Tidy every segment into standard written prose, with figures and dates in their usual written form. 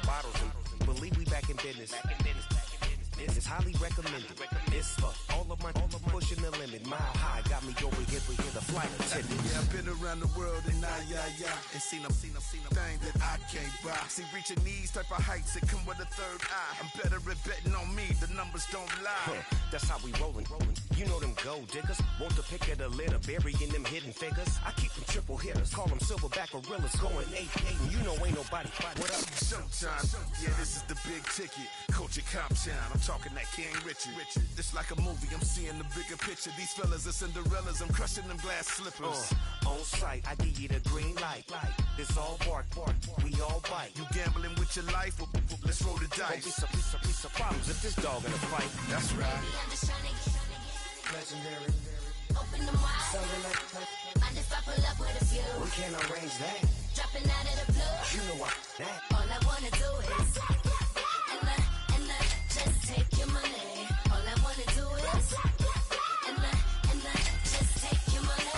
bottles and believe we back in business. This is highly recommended. This for all of my pushing the limit. Mile high got me over here the flight attendant. Yeah, I've been around the world and and seen them thing that I can't buy. See, reaching these type of heights that come with a third eye. I'm better at betting on me. The numbers don't lie. That's how we rollin'. You know them gold diggers. Want the pick of the litter, burying them hidden figures. I keep them triple hitters. Call them silverback gorillas. Going 8-8. And you know ain't nobody. What up? Showtime. Yeah, this is the big ticket. Culture Comptown. I'm talking that King Richard. It's like a movie, I'm seeing the bigger picture. These fellas are Cinderellas, I'm crushing them glass slippers. On sight, I give you the green light. This all bark, we all bite. You gambling with your life? Well, let's roll the dice. Don't be some problems if this dog in a fight. That's right. Baby, I'm just trying to get legendary. Open them wide. Something like mind if I pull up with a few? We can't arrange that. Dropping out of the blue. You know what? That. All I wanna do is and just take your money. All I wanna do is and just take your money.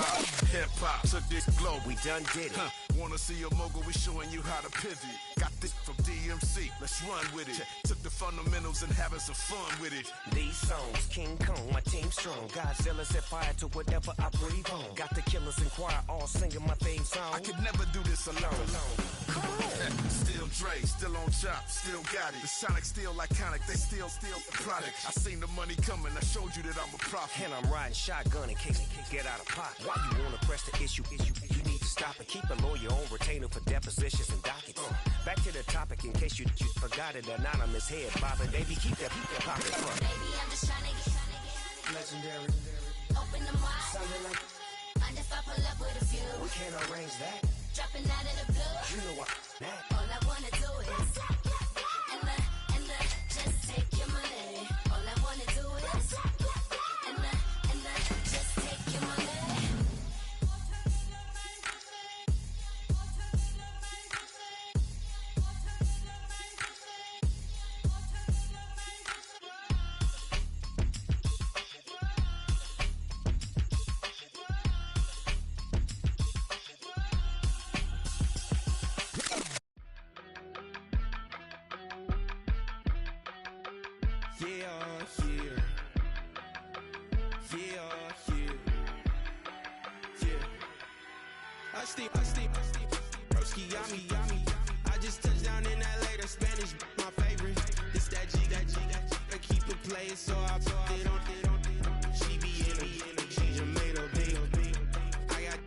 Hip hop took this globe. We done did it. Wanna see a mogul? We showing you how to pivot. Got this from DMC. Let's run with it. Took the fundamentals and having some fun with it. These songs, King Kong, my team strong. Godzilla set fire to whatever I breathe on. Got the killers in choir all singing my theme song. I could never do this alone. Come on. Still Dre, still on top, still got it. The Sonic still iconic, they still the product. I seen the money coming, I showed you that I'm a prophet. And I'm riding shotgun in case get out of pocket. Why you wanna press the issue? You need to stop and keep a lawyer on retainer for depositions and dockets. Back to the topic in case you forgot it. Anonymous head bobbing, baby, keep that popping front. Baby, I'm just trying to get Legendary. Open them wide. Something like mind if I pull up with a few? we can't arrange that. Dropping out of the blue. You know what? That. All I wanna do is and just take your money. All I wanna do is and just take your money. I just touched down in LA, the Spanish, my favorite. This that G, I keep it playing, so I put it on. She be in it, she just made a beat. I got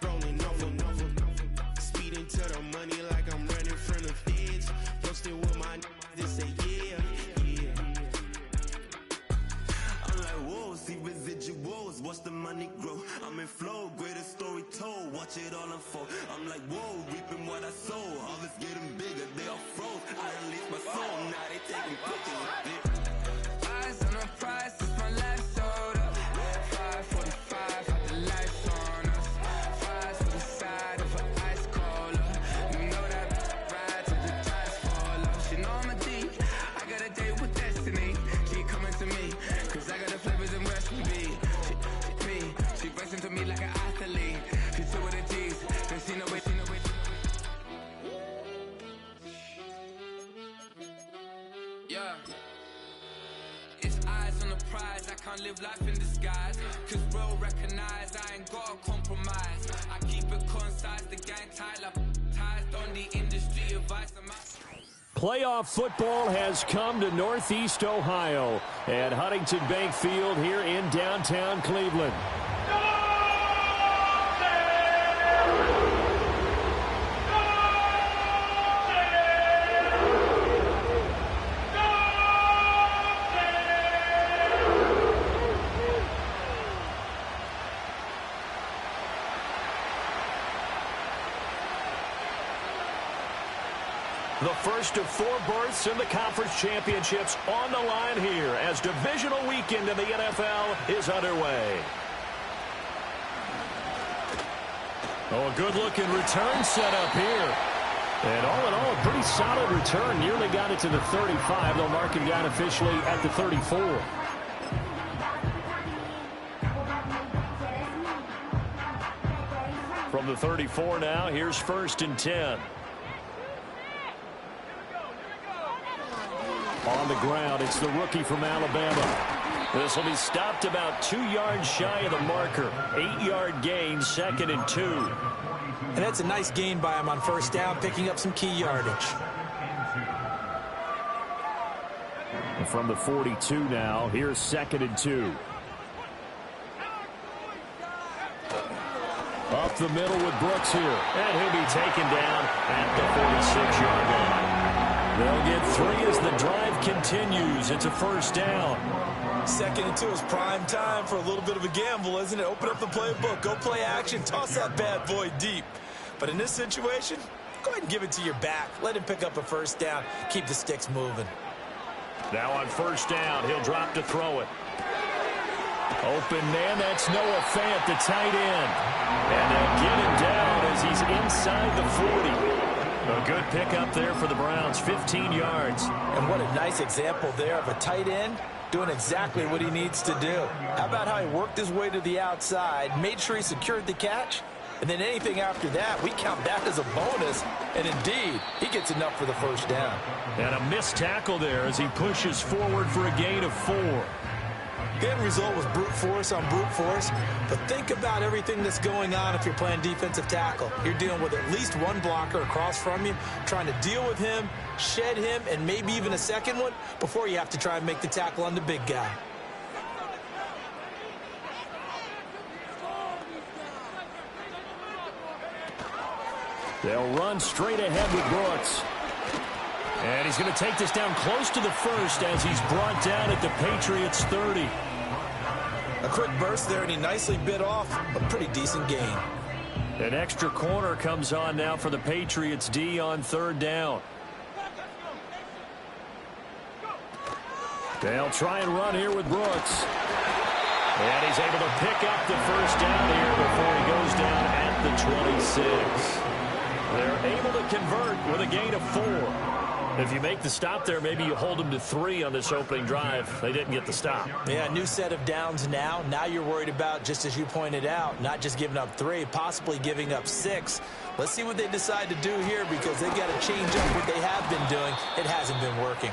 rolling over, speeding to the money like I'm running from the feds. Posting with my they say yeah. I'm like, whoa, see residuals, watch the money grow. I'm in flow, greatest story told, watch it all unfold. I'm like, whoa, reaping what I sow. Harvest getting bigger, they all froze. I unleashed my soul, now they taking pictures. Eyes on the prize, it's my life sold up. 545, had the lights on us. Fries for the side of an ice cola. You know that ride till the tires fall off. She know I'm a D, I got a date with destiny. She coming to me, cause I got the flavors and recipes. She racing to me like an athlete. She took with the G's, then she know it. Yeah. It's eyes on the prize, I can't live life in disguise. Cause bro recognize I ain't gotta compromise. I keep it concise, the gang tight like ties. On the industry advice, I'm out. Playoff football has come to Northeast Ohio at Huntington Bank Field here in downtown Cleveland. The first of 4 berths in the conference championships on the line here as divisional weekend in the NFL is underway. Oh, a good-looking return set up here. And all in all, a pretty solid return. Nearly got it to the 35. They'll mark him down officially at the 34. From the 34 now, here's 1st and 10. On the ground, it's the rookie from Alabama. This will be stopped about 2 yards shy of the marker. 8-yard gain, 2nd and 2. And that's a nice gain by him on first down, picking up some key yardage. And from the 42 now, here's 2nd and 2. Up the middle with Brooks here. And he'll be taken down at the 46-yard line. They'll get 3 as the drive continues. It's a first down. 2nd and 2 is prime time for a little bit of a gamble, isn't it? Open up the playbook, go play action, toss that bad boy deep. But in this situation, go ahead and give it to your back. Let him pick up a first down. Keep the sticks moving. Now on first down, he'll drop to throw it. Open man, that's Noah Fant, the tight end. And they'll get him down as he's inside the 40. A good pickup there for the Browns, 15 yards. And what a nice example there of a tight end doing exactly what he needs to do. How about how he worked his way to the outside, made sure he secured the catch, and then anything after that, we count that as a bonus. And indeed, he gets enough for the first down. And a missed tackle there as he pushes forward for a gain of 4. The end result was brute force on brute force, but think about everything that's going on if you're playing defensive tackle. You're dealing with at least one blocker across from you, trying to deal with him, shed him, and maybe even a second one before you have to try and make the tackle on the big guy. They'll run straight ahead with Brooks. And he's going to take this down close to the first as he's brought down at the Patriots 30. A quick burst there, and he nicely bit off a pretty decent gain. An extra corner comes on now for the Patriots D on 3rd down. They'll try and run here with Brooks. And he's able to pick up the first down here before he goes down at the 26. They're able to convert with a gain of 4. If you make the stop there, maybe you hold them to 3 on this opening drive. They didn't get the stop. Yeah, new set of downs now. Now you're worried about, just as you pointed out, not just giving up 3, possibly giving up 6. Let's see what they decide to do here because they got to change up what they have been doing. It hasn't been working.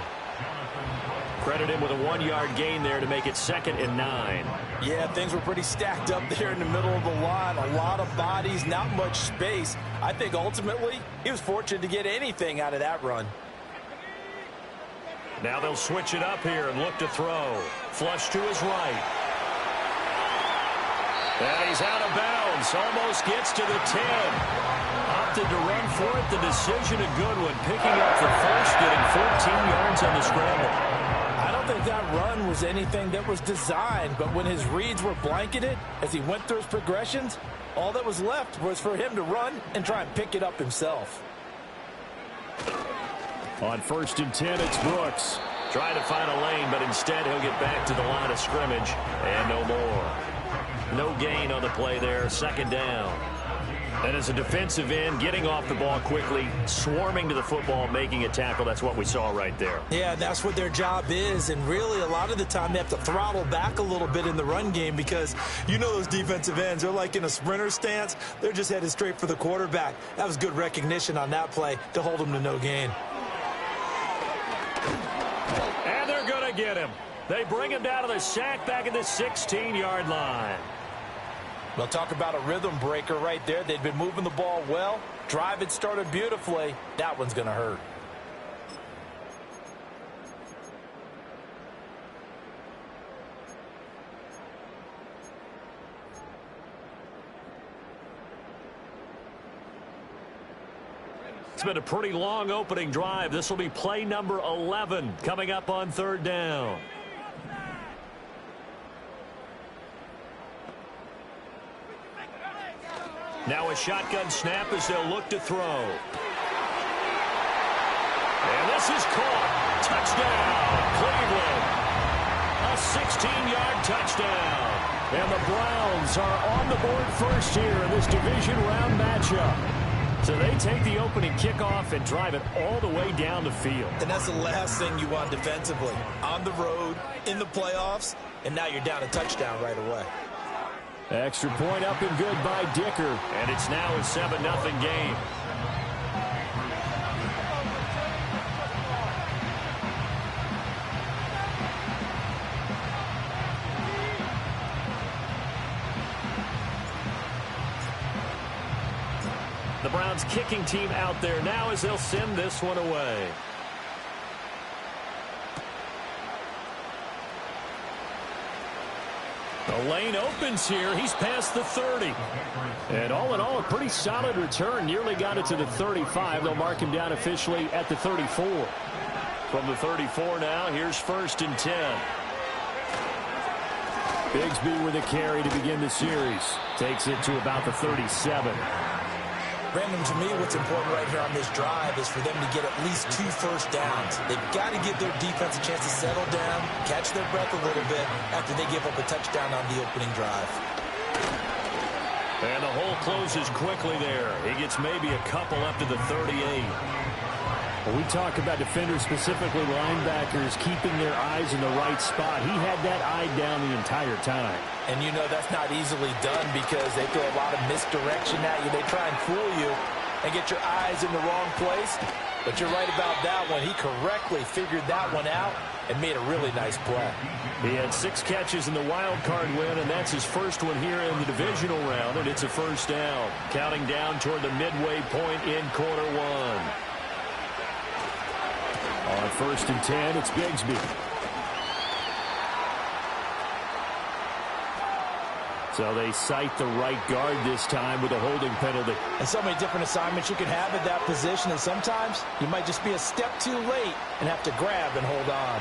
Credit him with a 1-yard gain there to make it 2nd and 9. Yeah, things were pretty stacked up there in the middle of the line. A lot of bodies, not much space. I think ultimately he was fortunate to get anything out of that run. Now they'll switch it up here and look to throw. Flush to his right. And he's out of bounds. Almost gets to the 10. Opted to run for it. The decision a good one. Picking up the first, getting 14 yards on the scramble. I don't think that run was anything that was designed, but when his reads were blanketed, as he went through his progressions, all that was left was for him to run and try and pick it up himself. On 1st and 10, it's Brooks. Trying to find a lane, but instead he'll get back to the line of scrimmage. And no more. No gain on the play there. 2nd down. And as a defensive end, getting off the ball quickly, swarming to the football, making a tackle. That's what we saw right there. Yeah, that's what their job is. And really, a lot of the time, they have to throttle back a little bit in the run game because you know those defensive ends, they're like in a sprinter stance. They're just headed straight for the quarterback. That was good recognition on that play to hold them to no gain. And they're going to get him. They bring him down to the sack back at the 16-yard line. We'll talk about a rhythm breaker right there. They'd been moving the ball well. Drive had started beautifully. That one's going to hurt. It's been a pretty long opening drive. This will be play number 11 coming up on 3rd down. Now a shotgun snap as they'll look to throw. And this is caught. Touchdown, Cleveland. A 16-yard touchdown. And the Browns are on the board first here in this division round matchup. So they take the opening kickoff and drive it all the way down the field. And that's the last thing you want defensively. On the road, in the playoffs, and now you're down a touchdown right away. Extra point up and good by Dicker. And it's now a 7-0 game. Browns kicking team out there now as they'll send this one away. The lane opens here. He's past the 30. And all in all, a pretty solid return. Nearly got it to the 35. They'll mark him down officially at the 34. From the 34 now, here's 1st and 10. Bigsby with a carry to begin the series. Takes it to about the 37. Brandon, to me, what's important right here on this drive is for them to get at least 2 first downs. They've got to give their defense a chance to settle down, catch their breath a little bit after they give up a touchdown on the opening drive. And the hole closes quickly there. He gets maybe a couple up to the 38. When we talk about defenders, specifically linebackers, keeping their eyes in the right spot, he had that eye down the entire time. And you know that's not easily done because they throw a lot of misdirection at you. They try and fool you and get your eyes in the wrong place. But you're right about that one. He correctly figured that one out and made a really nice play. He had 6 catches in the wild card win, and that's his first one here in the divisional round, and it's a first down. Counting down toward the midway point in quarter 1. On 1st and 10, it's Bigsby. So they cite the right guard this time with a holding penalty. And so many different assignments you can have at that position, and sometimes you might just be a step too late and have to grab and hold on.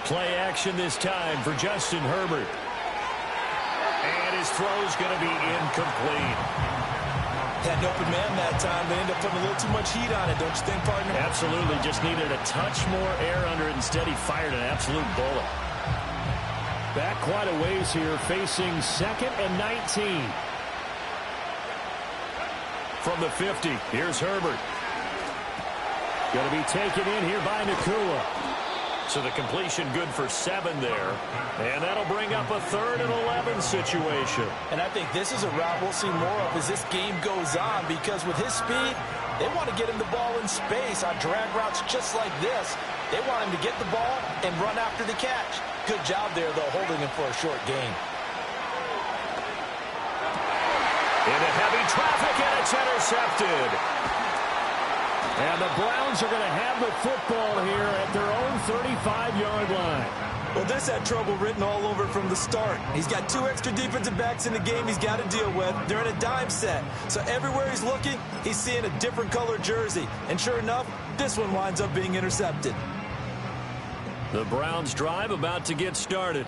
Play action this time for Justin Herbert. And his throw's going to be incomplete. Had an open man that time. They ended up putting a little too much heat on it, don't you think, partner? Absolutely. Just needed a touch more air under it. Instead, he fired an absolute bullet. Back quite a ways here, facing 2nd and 19. From the 50, here's Herbert. Going to be taken in here by Nakua. So the completion good for 7 there. And that'll bring up a 3rd and 11 situation. And I think this is a route we'll see more of as this game goes on, because with his speed, they want to get him the ball in space on drag routes just like this. They want him to get the ball and run after the catch. Good job there, though, holding him for a short gain. Into heavy traffic, and it's intercepted. And the Browns are going to have the football here at their own 35-yard line. Well, this had trouble written all over from the start. He's got 2 extra defensive backs in the game he's got to deal with. They're in a dime set. So everywhere he's looking, he's seeing a different color jersey. And sure enough, this one winds up being intercepted. The Browns drive about to get started.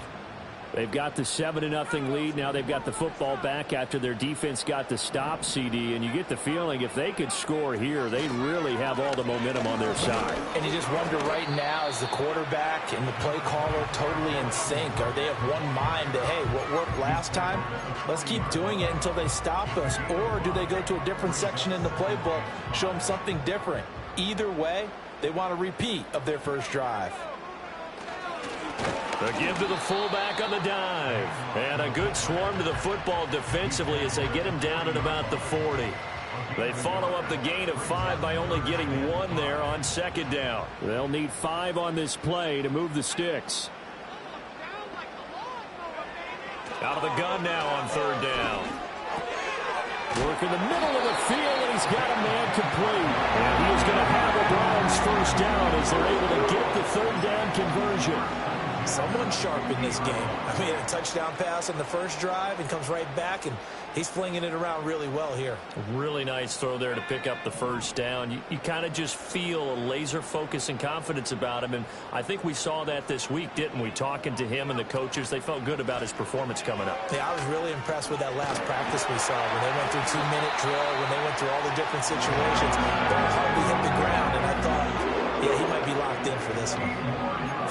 They've got the 7-0 lead. Now they've got the football back after their defense got the stop, CD. And you get the feeling if they could score here, they really have all the momentum on their side. And you just wonder right now, is the quarterback and the play caller totally in sync? Are they of one mind that, hey, what worked last time, let's keep doing it until they stop us? Or do they go to a different section in the playbook, show them something different? Either way, they want a repeat of their first drive. The give to the fullback on the dive. And a good swarm to the football defensively as they get him down at about the 40. They follow up the gain of 5 by only getting 1 there on 2nd down. They'll need 5 on this play to move the sticks. Out of the gun now on 3rd down. Work in the middle of the field, and he's got a man complete. And he is going to have a Browns first down as they're able to get the 3rd down conversion. Someone sharp in this game. I mean, a touchdown pass on the first drive and comes right back, and he's flinging it around really well here. Really nice throw there to pick up the first down. You kind of just feel a laser focus and confidence about him, and I think we saw that this week, didn't we? Talking to him and the coaches, they felt good about his performance coming up. Yeah, I was really impressed with that last practice we saw when they went through 2-minute drill, when they went through all the different situations. They hardly hit the ground, and I thought, yeah, he might be locked in for this one.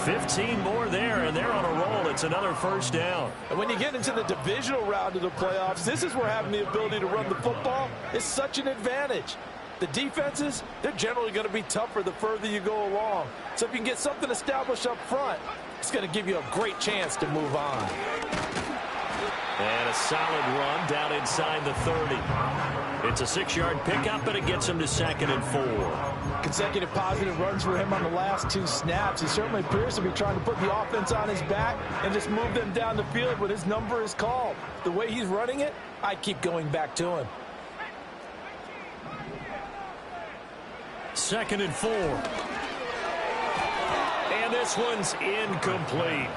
15 more there, and they're on a roll. It's another first down. And when you get into the divisional round of the playoffs, this is where having the ability to run the football is such an advantage. The defenses, they're generally going to be tougher the further you go along. So if you can get something established up front, it's going to give you a great chance to move on. And a solid run down inside the 30. It's a 6-yard pickup, and it gets him to 2nd and 4. Consecutive positive runs for him on the last 2 snaps. He certainly appears to be trying to put the offense on his back and just move them down the field when his number is called. The way he's running it, I keep going back to him. 2nd and 4. And this one's incomplete.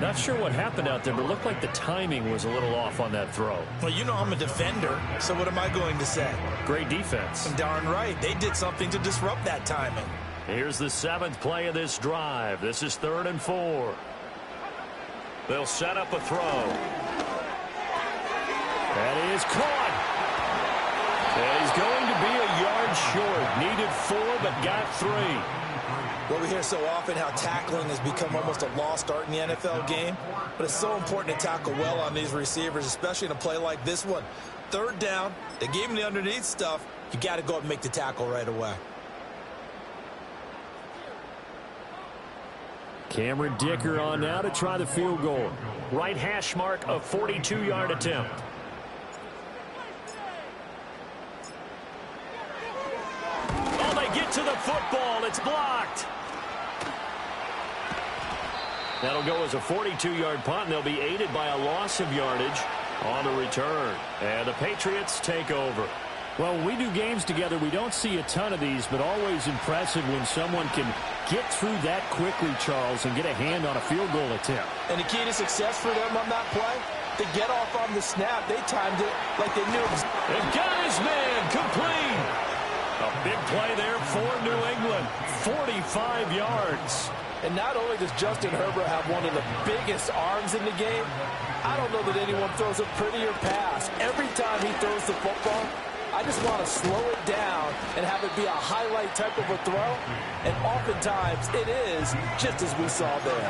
Not sure what happened out there, but it looked like the timing was a little off on that throw. Well, you know I'm a defender, so what am I going to say? Great defense. Darn right. They did something to disrupt that timing. Here's the 7th play of this drive. This is 3rd and 4. They'll set up a throw. That is caught. And he's going to be a yard short. Needed 4, but got 3. Well, we hear so often how tackling has become almost a lost art in the NFL game, but it's so important to tackle well on these receivers, especially in a play like this one. 3rd down, they gave him the underneath stuff. You got to go up and make the tackle right away. Cameron Dicker on now to try the field goal. Right hash mark, a 42-yard attempt. Oh, they get to the football. It's blocked. That'll go as a 42-yard punt, and they'll be aided by a loss of yardage on the return. And the Patriots take over. Well, when we do games together, we don't see a ton of these, but always impressive when someone can get through that quickly, Charles, and get a hand on a field goal attempt. And the key to success for them on that play, to get off on the snap, they timed it like they knew it was. They've got his man complete. A big play there for New England. 45 yards. And not only does Justin Herbert have one of the biggest arms in the game, I don't know that anyone throws a prettier pass. Every time he throws the football, I just want to slow it down and have it be a highlight type of a throw. And oftentimes it is, just as we saw there.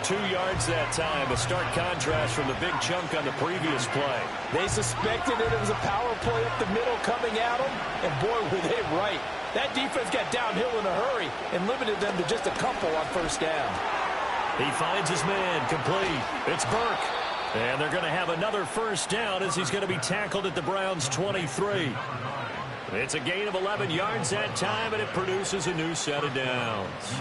2 yards that time, a stark contrast from the big chunk on the previous play. They suspected it was a power play up the middle coming at them, and boy, were they right. That defense got downhill in a hurry and limited them to just a couple on 1st down. He finds his man complete. It's Burke. And they're going to have another 1st down as he's going to be tackled at the Browns' 23. It's a gain of 11 yards that time, and it produces a new set of downs.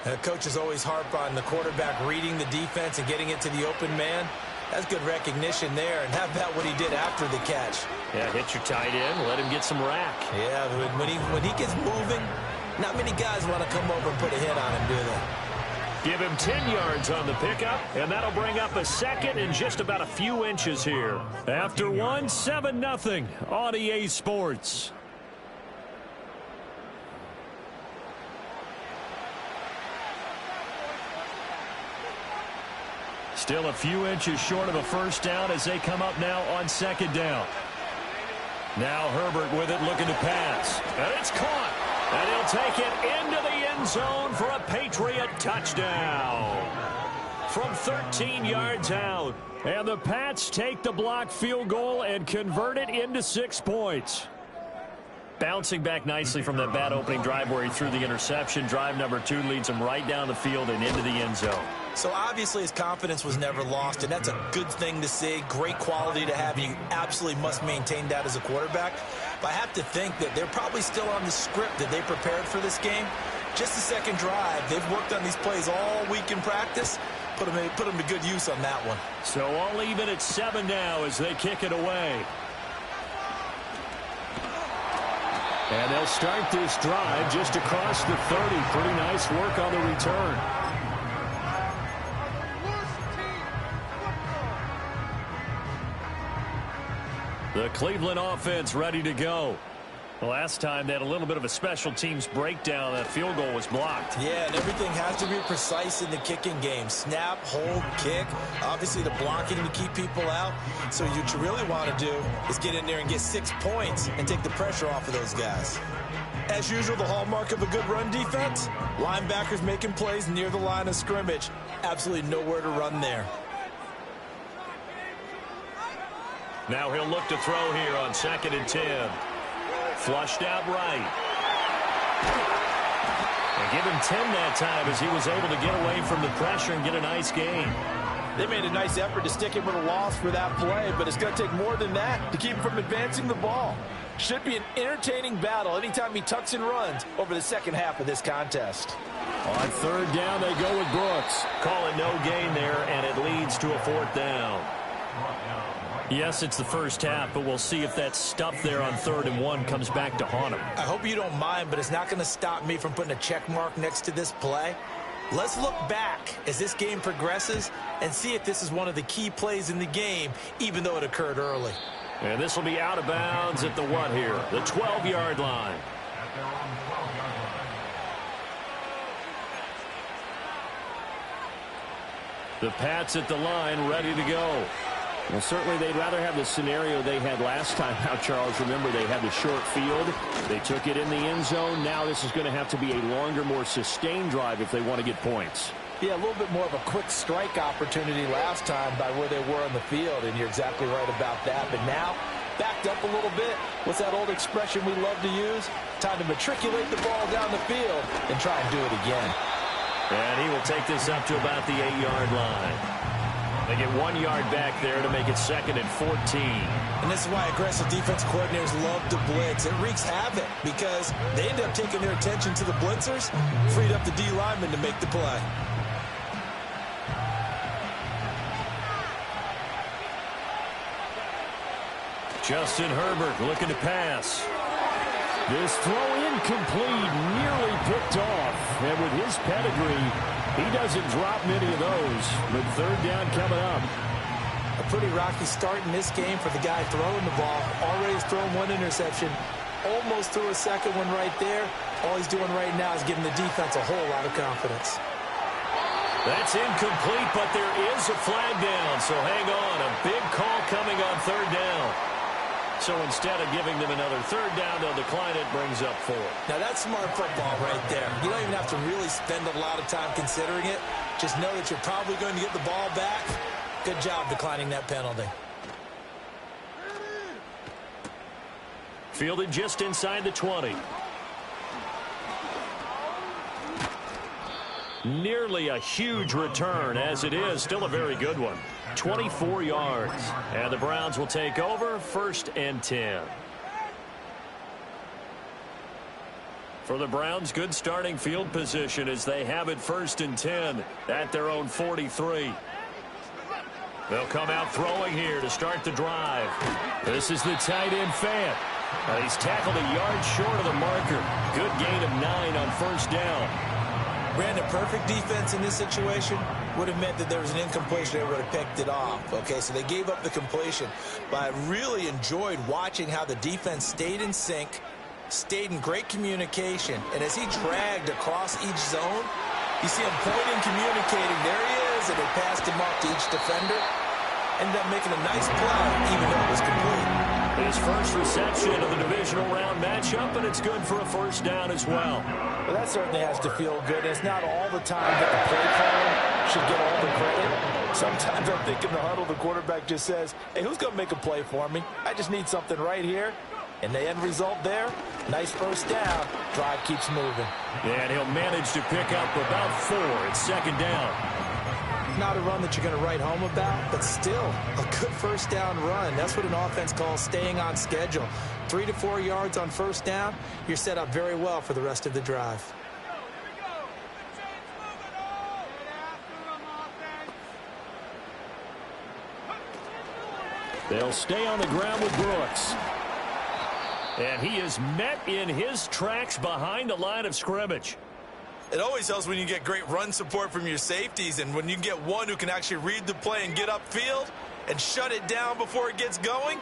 The coaches always harp on the quarterback reading the defense and getting it to the open man. That's good recognition there. And how about what he did after the catch? Yeah, hit your tight end, let him get some rack. Yeah, when he gets moving, not many guys want to come over and put a hit on him, do they? Give him 10 yards on the pickup, and that'll bring up a 2nd and just about a few inches here. After 1, 7-0 on EA Sports. Still a few inches short of a 1st down as they come up now on 2nd down. Now Herbert with it, looking to pass. And it's caught. And he'll take it into the end zone for a Patriot touchdown. From 13 yards out. And the Pats take the block field goal and convert it into 6 points. Bouncing back nicely from that bad opening drive where he threw the interception. Drive number 2 leads him right down the field and into the end zone. So obviously his confidence was never lost, and that's a good thing to see. Great quality to have. You absolutely must maintain that as a quarterback. But I have to think that they're probably still on the script that they prepared for this game. Just the 2nd drive. They've worked on these plays all week in practice. Put them to good use on that one. So all even at 7 now as they kick it away. And they'll start this drive just across the 30. Pretty nice work on the return. The Cleveland offense ready to go. Last time they had a little bit of a special teams breakdown. That field goal was blocked. Yeah, and everything has to be precise in the kicking game. Snap, hold, kick. Obviously the blocking to keep people out. So what you really want to do is get in there and get 6 points and take the pressure off of those guys. As usual, the hallmark of a good run defense, linebackers making plays near the line of scrimmage. Absolutely nowhere to run there. Now he'll look to throw here on 2nd and 10. Flushed out right. And give him 10 that time as he was able to get away from the pressure and get a nice gain. They made a nice effort to stick him with a loss for that play, but it's going to take more than that to keep him from advancing the ball. Should be an entertaining battle anytime he tucks and runs over the second half of this contest. On third down, they go with Brooks. Call it no gain there, and it leads to a fourth down. Yes, it's the first half, but we'll see if that stuff there on 3rd and 1 comes back to haunt him. I hope you don't mind, but it's not going to stop me from putting a check mark next to this play. Let's look back as this game progresses and see if this is one of the key plays in the game, even though it occurred early. And this will be out of bounds at the what here? The 12-yard line. The Pats at the line, ready to go. Well, certainly they'd rather have the scenario they had last time out, Charles. Remember, they had the short field. They took it in the end zone. Now this is going to have to be a longer, more sustained drive if they want to get points. Yeah, a little bit more of a quick strike opportunity last time by where they were on the field, and you're exactly right about that. But now, backed up a little bit. What's that old expression we love to use? Time to matriculate the ball down the field and try and do it again. And he will take this up to about the 8-yard line. They get 1 yard back there to make it 2nd and 14. And this is why aggressive defense coordinators love to blitz. It wreaks havoc because they end up taking their attention to the blitzers, freed up the D lineman to make the play. Justin Herbert looking to pass. This throw incomplete, nearly picked off. And with his pedigree, he doesn't drop many of those. But 3rd down coming up. A pretty rocky start in this game for the guy throwing the ball. Already has thrown 1 interception. Almost threw a second one right there. All he's doing right now is giving the defense a whole lot of confidence. That's incomplete, but there is a flag down. So hang on. A big call coming on 3rd down. So instead of giving them another 3rd down, they'll decline it, brings up 4. Now that's smart football right there. You don't even have to really spend a lot of time considering it. Just know that you're probably going to get the ball back. Good job declining that penalty. Fielded just inside the 20. Nearly a huge return, as it is. Still a very good one. 24 yards. And the Browns will take over, 1st and 10. For the Browns, good starting field position as they have it 1st and 10 at their own 43. They'll come out throwing here to start the drive. This is the tight end Fant. He's tackled a yard short of the marker. Good gain of 9 on 1st down. Brandon, perfect defense in this situation would have meant that there was an incompletion. They would have picked it off. Okay, so they gave up the completion. But I really enjoyed watching how the defense stayed in sync, stayed in great communication. And as he dragged across each zone, you see him pointing, communicating. There he is, and they passed him off to each defender. Ended up making a nice play, even though it was complete. His first reception of the divisional round matchup, and it's good for a 1st down as well. Well, that certainly has to feel good. It's not all the time that the play caller should get all the credit. Sometimes I think in the huddle, the quarterback just says, hey, who's going to make a play for me? I just need something right here. And the end result there, nice 1st down. Drive keeps moving. And he'll manage to pick up about 4. It's 2nd down. Not a run that you're going to write home about, but still a good 1st down run. That's what an offense calls staying on schedule. 3 to 4 yards on 1st down, you're set up very well for the rest of the drive. They'll stay on the ground with Brooks. And he is met in his tracks behind the line of scrimmage. It always helps when you get great run support from your safeties, and when you get one who can actually read the play and get upfield and shut it down before it gets going,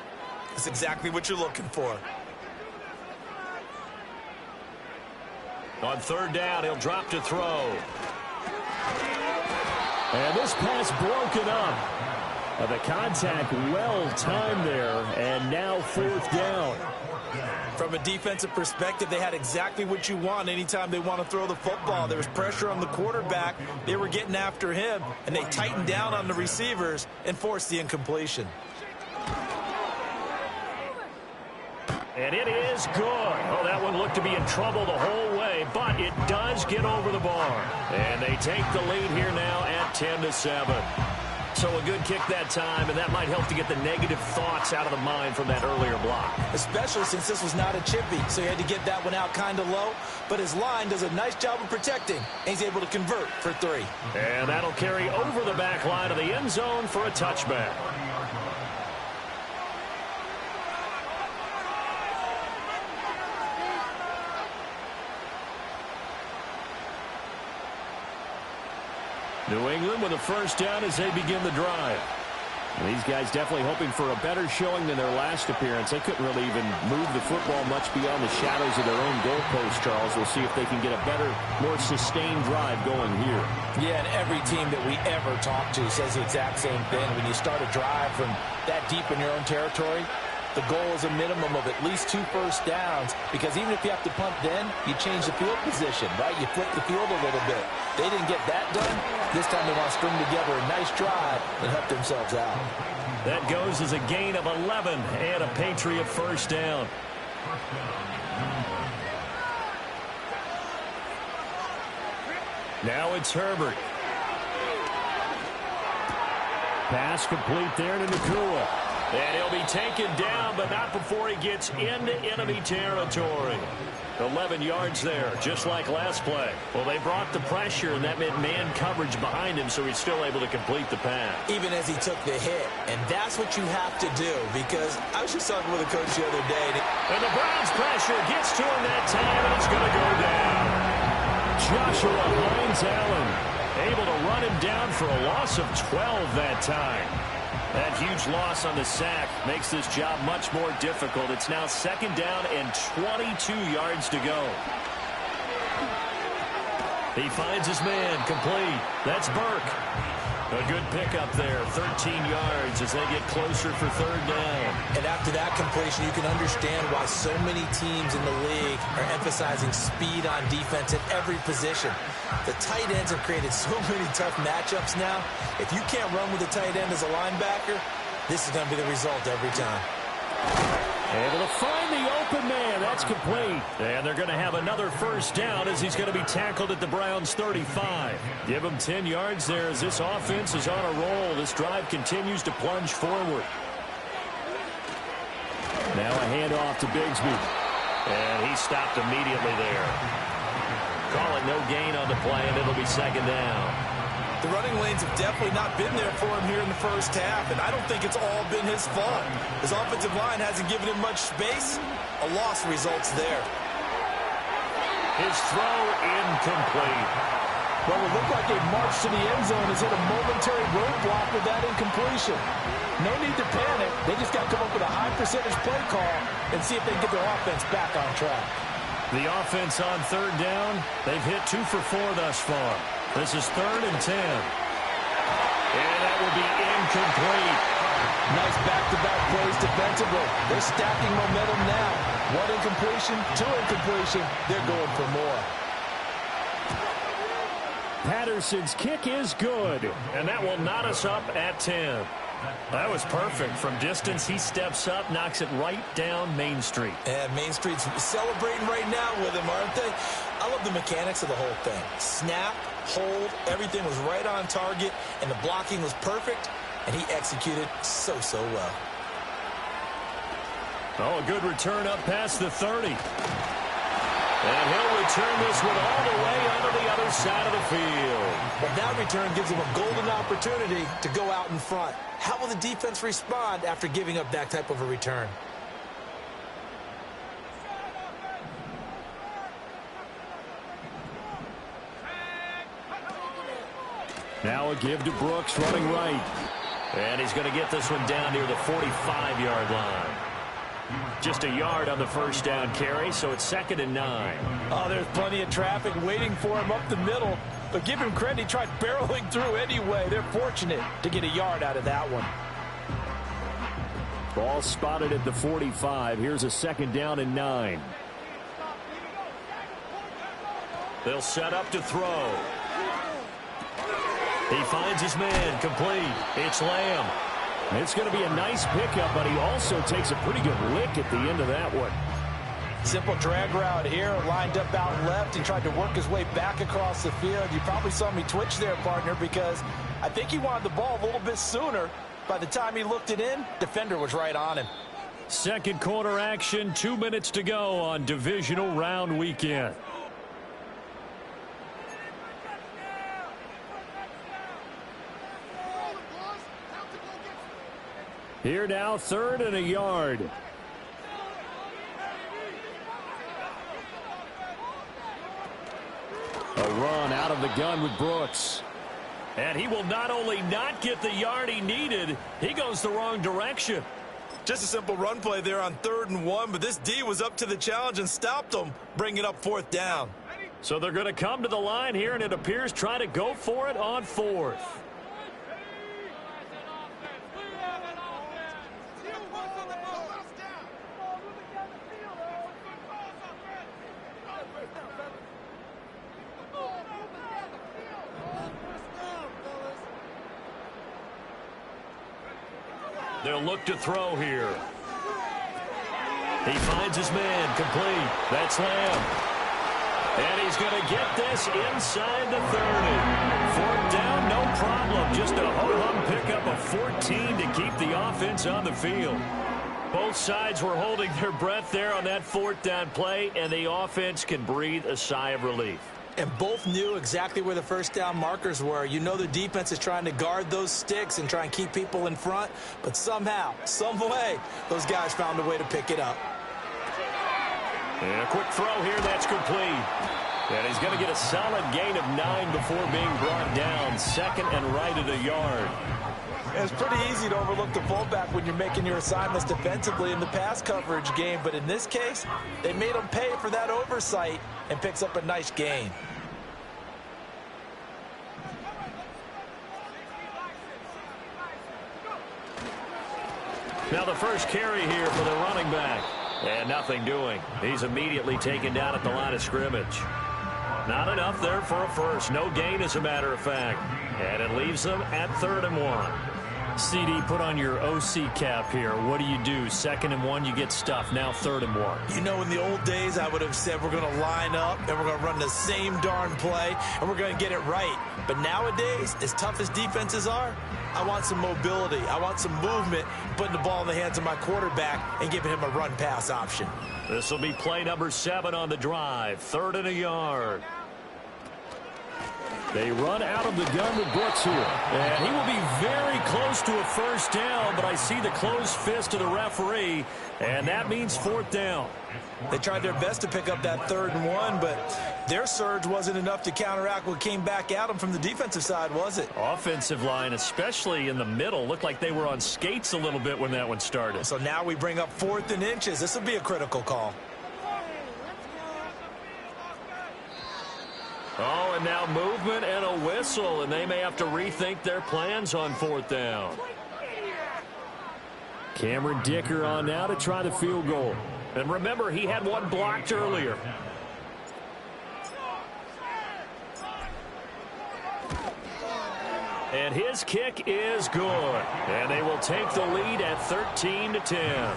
that's exactly what you're looking for. On 3rd down, he'll drop to throw. And this pass broken up. The contact well timed there, and now 4th down. From a defensive perspective, they had exactly what you want anytime they want to throw the football. There was pressure on the quarterback. They were getting after him, and they tightened down on the receivers and forced the incompletion. And it is good. Oh, that one looked to be in trouble the whole way, but it does get over the bar. And they take the lead here now at 10-7. So a good kick that time, and that might help to get the negative thoughts out of the mind from that earlier block. Especially since this was not a chippy, so he had to get that one out kind of low. But his line does a nice job of protecting, and he's able to convert for 3. And that'll carry over the back line of the end zone for a touchback. New England with a first down as they begin the drive. And these guys definitely hoping for a better showing than their last appearance. They couldn't really even move the football much beyond the shadows of their own goalpost, Charles. We'll see if they can get a better, more sustained drive going here. Yeah, and every team that we ever talk to says the exact same thing. When you start a drive from that deep in your own territory, the goal is a minimum of at least 2 first downs, because even if you have to punt then, you change the field position, right? You flip the field a little bit. They didn't get that done. This time they want to string together a nice drive and help themselves out. That goes as a gain of 11 and a Patriot first down. Now it's Herbert. Pass complete there to Nakua. And he'll be taken down, but not before he gets into enemy territory. 11 yards there, just like last play. Well, they brought the pressure, and that meant man coverage behind him, so he's still able to complete the pass. Even as he took the hit. And that's what you have to do, because I was just talking with a coach the other day. And the Browns pressure gets to him that time, and it's going to go down. Joshua Hines-Allen able to run him down for a loss of 12 that time. That huge loss on the sack makes this job much more difficult. It's now second down and 22 yards to go. He finds his man complete. That's Burke. A good pickup there, 13 yards as they get closer for third down. And after that completion, you can understand why so many teams in the league are emphasizing speed on defense at every position. The tight ends have created so many tough matchups now. If you can't run with a tight end as a linebacker, this is going to be the result every time. Able to find the open man. That's complete. And they're going to have another first down as he's going to be tackled at the Browns' 35. Give him 10 yards there as this offense is on a roll. This drive continues to plunge forward. Now a handoff to Bigsby. And he stopped immediately there. Call it no gain on the play, and it'll be second down. The running lanes have definitely not been there for him here in the first half, and I don't think it's all been his fault. His offensive line hasn't given him much space. A loss results there. His throw incomplete. Well, it looked like a march to the end zone has hit a momentary roadblock with that incompletion. No need to panic. They just got to come up with a high percentage play call and see if they can get their offense back on track. The offense on third down, they've hit 2 for 4 thus far. This is 3rd and 10. And that will be incomplete. Nice back-to-back plays defensively. They're stacking momentum now. 1 incompletion, 2 incompletion. They're going for more. Patterson's kick is good, and that will knot us up at 10. That was perfect. From distance, he steps up, knocks it right down Main Street. And Main Street's celebrating right now with him, aren't they? I love the mechanics of the whole thing. Snap, hold, everything was right on target, and the blocking was perfect, and he executed so well. Oh, a good return up past the 30. And he'll return this one all the way onto the other side of the field. But that return gives him a golden opportunity to go out in front. How will the defense respond after giving up that type of a return? Now a give to Brooks running right. And he's going to get this one down near the 45-yard line. Just a yard on the first down carry, so it's 2nd and 9. Oh, there's plenty of traffic waiting for him up the middle. But give him credit, he tried barreling through anyway. They're fortunate to get a yard out of that one. Ball spotted at the 45. Here's a 2nd down and 9. They'll set up to throw. He finds his man complete. It's Lamb. It's going to be a nice pickup, but he also takes a pretty good lick at the end of that one. Simple drag route here, lined up out left and tried to work his way back across the field. You probably saw me twitch there, partner, because I think he wanted the ball a little bit sooner. By the time he looked it in, defender was right on him. Second quarter action, 2 minutes to go on divisional round weekend. Here now, 3rd and a yard. A run out of the gun with Brooks. And he will not only not get the yard he needed, he goes the wrong direction. Just a simple run play there on 3rd and 1, but this D was up to the challenge and stopped him, bringing up 4th down. So they're going to come to the line here, and it appears try to go for it on 4th. They'll look to throw here. He finds his man, complete. That's Lamb. And he's going to get this inside the 30. 4th down, no problem. Just a ho-hum pickup of 14 to keep the offense on the field. Both sides were holding their breath there on that 4th down play, and the offense can breathe a sigh of relief. And both knew exactly where the 1st down markers were. You know the defense is trying to guard those sticks and try and keep people in front, but somehow, some way, those guys found a way to pick it up. And a quick throw here, that's complete. And he's going to get a solid gain of 9 before being brought down. 2nd and right at a yard. It's pretty easy to overlook the fullback when you're making your assignments defensively in the pass coverage game, but in this case, they made him pay for that oversight and picks up a nice gain. Now the first carry here for the running back. And nothing doing. He's immediately taken down at the line of scrimmage. Not enough there for a first. No gain, as a matter of fact. And it leaves them at 3rd and 1. CD, put on your OC cap here. What do? 2nd and 1, you get stuffed. Now 3rd and 1. You know, in the old days, I would have said we're going to line up and we're going to run the same darn play and we're going to get it right. But nowadays, as tough as defenses are, I want some mobility. I want some movement, putting the ball in the hands of my quarterback and giving him a run-pass option. This will be play number 7 on the drive. 3rd and a yard. They run out of the gun with Brooks here. And he will be very close to a 1st down, but I see the closed fist of the referee, and that means 4th down. They tried their best to pick up that 3rd and 1, but their surge wasn't enough to counteract what came back at them from the defensive side, was it? Offensive line, especially in the middle, looked like they were on skates a little bit when that one started. So now we bring up 4th and inches. This will be a critical call. Oh, and now movement and a whistle, and they may have to rethink their plans on 4th down. Cameron Dicker on now to try the field goal. And remember, he had one blocked earlier. And his kick is good. And they will take the lead at 13-10.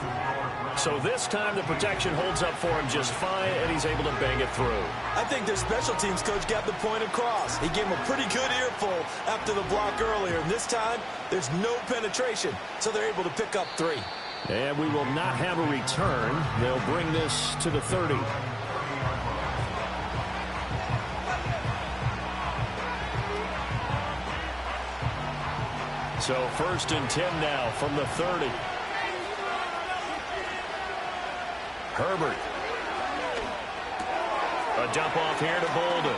So this time the protection holds up for him just fine, and he's able to bang it through. I think their special teams coach got the point across. He gave him a pretty good earful after the block earlier. And this time, there's no penetration, so they're able to pick up 3. And we will not have a return. They'll bring this to the 30. So 1st and 10 now from the 30. Herbert. A dump off here to Bolden.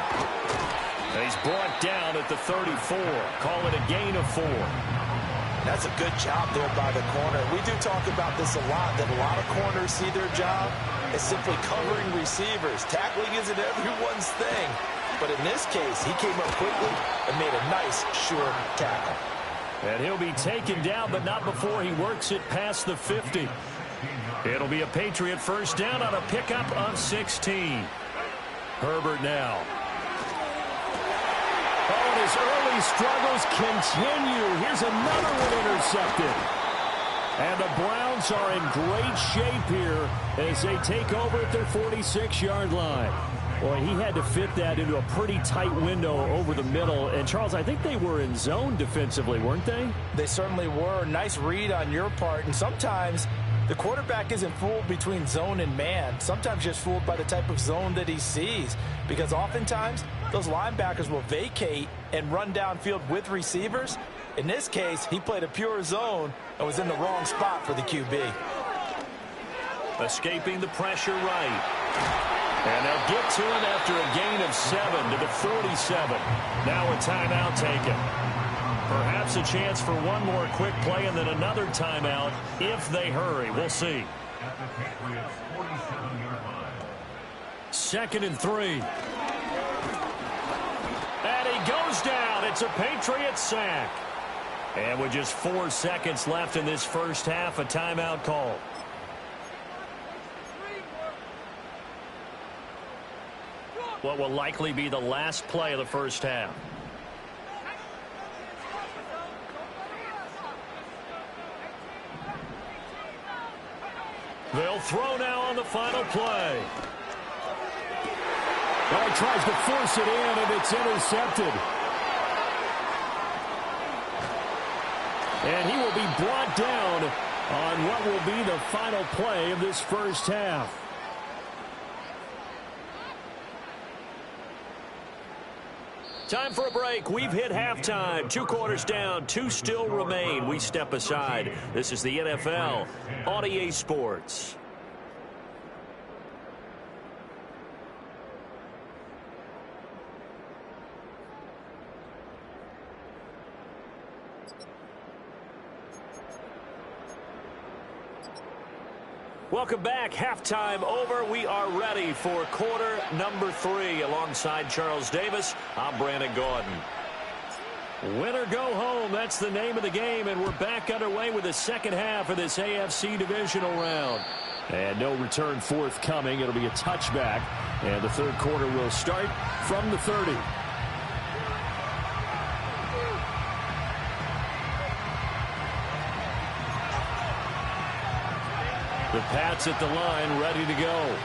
And he's brought down at the 34. Call it a gain of 4. That's a good job there by the corner. We do talk about this a lot, that a lot of corners see their job as simply covering receivers. Tackling isn't everyone's thing. But in this case, he came up quickly and made a nice, sure tackle. And he'll be taken down, but not before he works it past the 50. It'll be a Patriot 1st down on a pickup of 16. Herbert now. Oh, and his early struggles continue. Here's another one intercepted. And the Browns are in great shape here as they take over at their 46-yard line. Boy, he had to fit that into a pretty tight window over the middle. And, Charles, I think they were in zone defensively, weren't they? They certainly were. Nice read on your part. And sometimes the quarterback isn't fooled between zone and man. Sometimes just fooled by the type of zone that he sees. Because oftentimes, those linebackers will vacate and run downfield with receivers. In this case, he played a pure zone and was in the wrong spot for the QB. Escaping the pressure right. And they'll get to it after a gain of 7 to the 47. Now a timeout taken. Perhaps a chance for one more quick play and then another timeout if they hurry. We'll see. 2nd and 3. And he goes down. It's a Patriots sack. And with just 4 seconds left in this first half, a timeout call. What will likely be the last play of the first half. They'll throw now on the final play. Well, he tries to force it in, and it's intercepted. And he will be brought down on what will be the final play of this first half. Time for a break. We've hit halftime. 2 quarters down. 2 still remain. We step aside. This is the NFL on EA Sports. Welcome back. Halftime over. We are ready for quarter number 3. Alongside Charles Davis, I'm Brandon Gaudin. Win or go home, that's the name of the game, and we're back underway with the second half of this AFC Divisional round. And no return forthcoming. It'll be a touchback, and the third quarter will start from the 30. The Pats at the line, ready to go.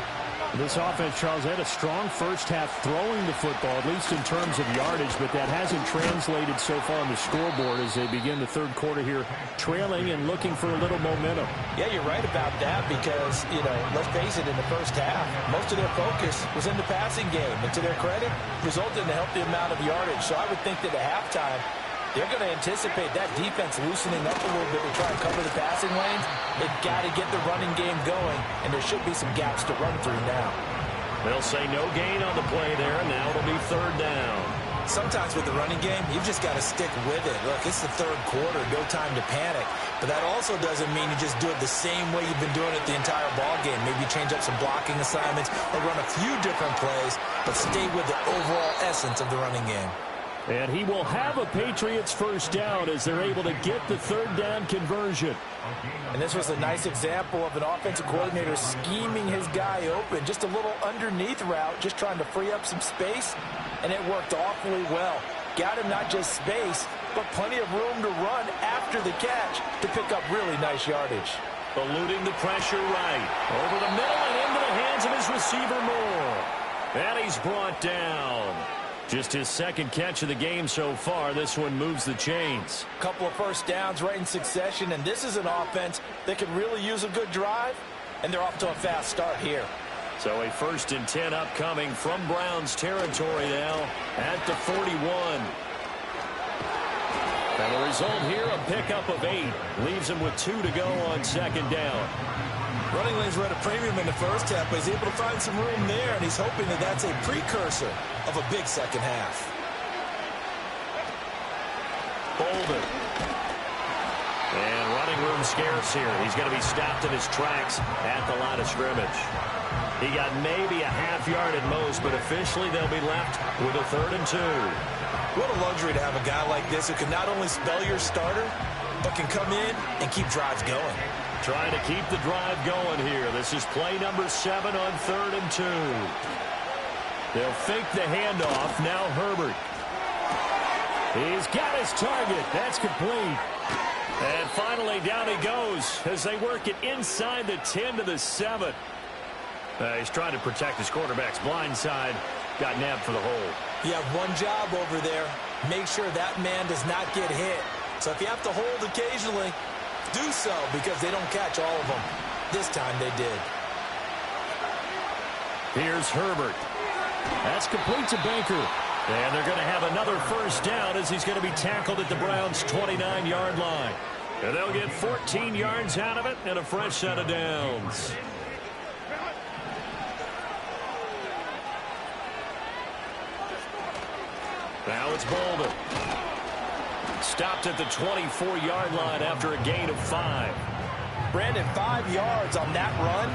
This offense, Charles, had a strong first half throwing the football, at least in terms of yardage, but that hasn't translated so far on the scoreboard as they begin the third quarter here, trailing and looking for a little momentum. Yeah, you're right about that because, let's face it, in the first half, most of their focus was in the passing game. And to their credit, resulted in a healthy amount of yardage. So I would think that at halftime, they're going to anticipate that defense loosening up a little bit to try and cover the passing lanes. They've got to get the running game going, and there should be some gaps to run through now. They'll say no gain on the play there, and now it'll be third down. Sometimes with the running game, you've just got to stick with it. Look, it's the third quarter, no time to panic. But that also doesn't mean you just do it the same way you've been doing it the entire ball game. Maybe change up some blocking assignments or run a few different plays, but stay with the overall essence of the running game. And he will have a Patriots first down as they're able to get the third down conversion. And this was a nice example of an offensive coordinator scheming his guy open. Just a little underneath route, just trying to free up some space, and it worked awfully well. Got him not just space, but plenty of room to run after the catch to pick up really nice yardage. Eluding the pressure right. Over the middle and into the hands of his receiver Moore. And he's brought down. Just his second catch of the game so far. This one moves the chains. Couple of first downs right in succession, and this is an offense that could really use a good drive, and they're off to a fast start here. So a 1st and 10 upcoming from Browns territory now at the 41. And the result here, a pickup of 8. Leaves him with 2 to go on second down. Running lanes were at a premium in the first half, but he's able to find some room there, and he's hoping that that's a precursor of a big second half. Bolden. And running room scarce here. He's going to be stopped in his tracks at the line of scrimmage. He got maybe a half yard at most, but officially they'll be left with a 3rd and 2. What a luxury to have a guy like this who can not only spell your starter, but can come in and keep drives going. Trying to keep the drive going here. This is play number 7 on 3rd and 2. They'll fake the handoff. Now Herbert. He's got his target. That's complete. And finally, down he goes as they work it inside the 10 to the 7. He's trying to protect his quarterback's blind side. Got nabbed for the hold. You have one job over there. Make sure that man does not get hit. So if you have to hold occasionally, do so because they don't catch all of them. This time they did. Here's Herbert. That's complete to Baker. And they're going to have another first down as he's going to be tackled at the Browns' 29-yard line. And they'll get 14 yards out of it and a fresh set of downs. Now it's Bolden. Stopped at the 24-yard line after a gain of 5. Brandon, 5 yards on that run.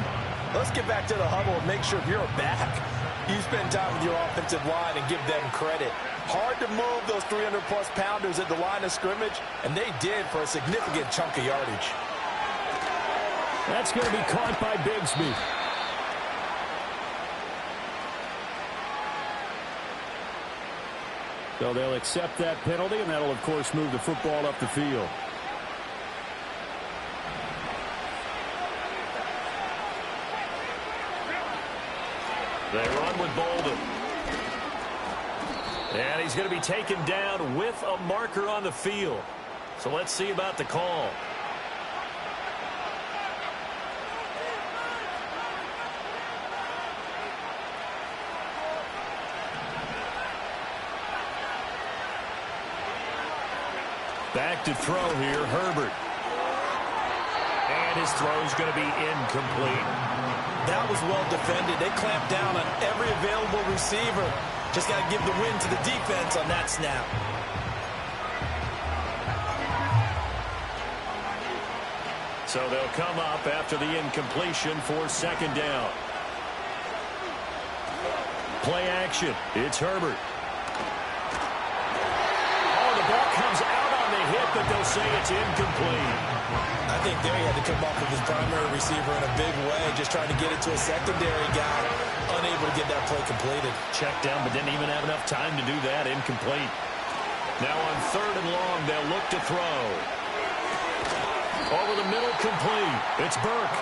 Let's get back to the huddle and make sure if you're a back, you spend time with your offensive line and give them credit. Hard to move those 300-plus pounders at the line of scrimmage, and they did for a significant chunk of yardage. That's going to be caught by Bigsby. So they'll accept that penalty, and that'll, of course, move the football up the field. They run with Bolden. And he's going to be taken down with a marker on the field. So let's see about the call. Back to throw here, Herbert. And his throw's going to be incomplete. That was well defended. They clamped down on every available receiver. Just got to give the win to the defense on that snap. So they'll come up after the incompletion for second down. Play action. It's Herbert. Oh, the ball comes out on the hit, but they'll say it's incomplete. I think there he had to come off of his primary receiver in a big way, just trying to get it to a secondary guy, unable to get that play completed. Checked down, but didn't even have enough time to do that. Incomplete. Now on third and long, they'll look to throw. Over the middle, complete. It's Burke.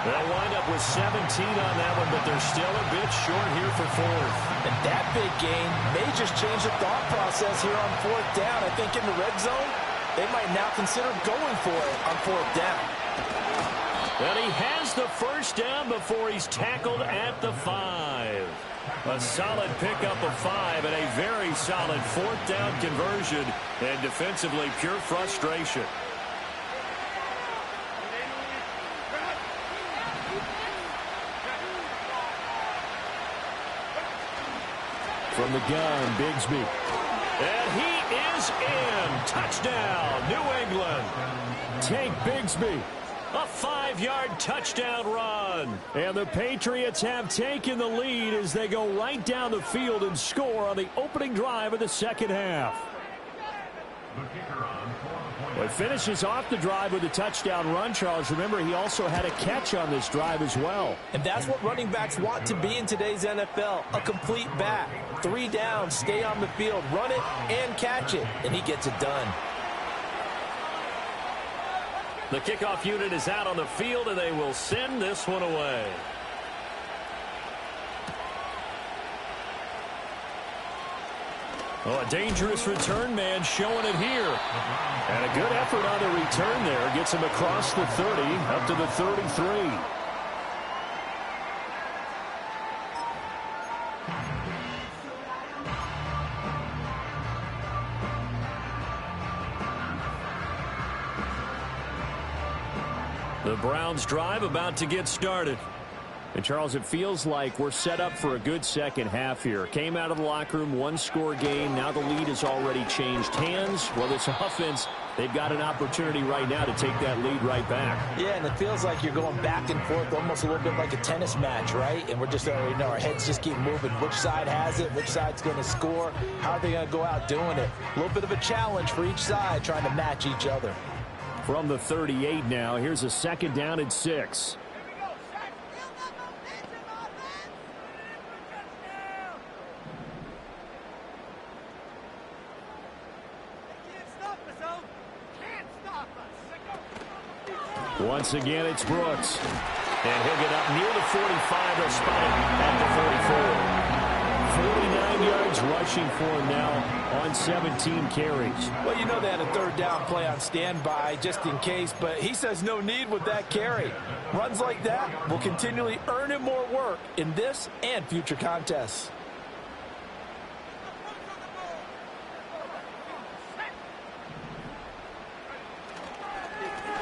They'll wind up with 17 on that one, but they're still a bit short here for fourth. And that big gain may just change the thought process here on fourth down. I think in the red zone, they might now consider going for it on fourth down. And he has the first down before he's tackled at the 5. A solid pickup of 5 and a very solid fourth down conversion. And defensively, pure frustration. From the gun, Bigsby. And he is in. Touchdown, New England. Tank Bigsby. A 5-yard touchdown run. And the Patriots have taken the lead as they go right down the field and score on the opening drive of the second half. Well, he finishes off the drive with a touchdown run, Charles. Remember, he also had a catch on this drive as well. And that's what running backs want to be in today's NFL, a complete back. 3 downs, stay on the field, run it, and catch it. And he gets it done. The kickoff unit is out on the field, and they will send this one away. Oh, a dangerous return man showing it here. And a good effort on the return there. Gets him across the 30, up to the 33. The Browns drive about to get started. And, Charles, it feels like we're set up for a good second half here. Came out of the locker room, 1-score game. Now the lead has already changed hands. Well, this offense, they've got an opportunity right now to take that lead right back. Yeah, and it feels like you're going back and forth almost a little bit like a tennis match, right? And we're just, our heads just keep moving. Which side has it? Which side's going to score? How are they going to go out doing it? A little bit of a challenge for each side trying to match each other. From the 38 now, here's a second down and 6. Once again, it's Brooks. And he'll get up near the 45. He'll spike at the 44. 49 yards rushing for him now on 17 carries. Well, you know they had a third down play on standby just in case, but he says no need with that carry. Runs like that will continually earn him more work in this and future contests.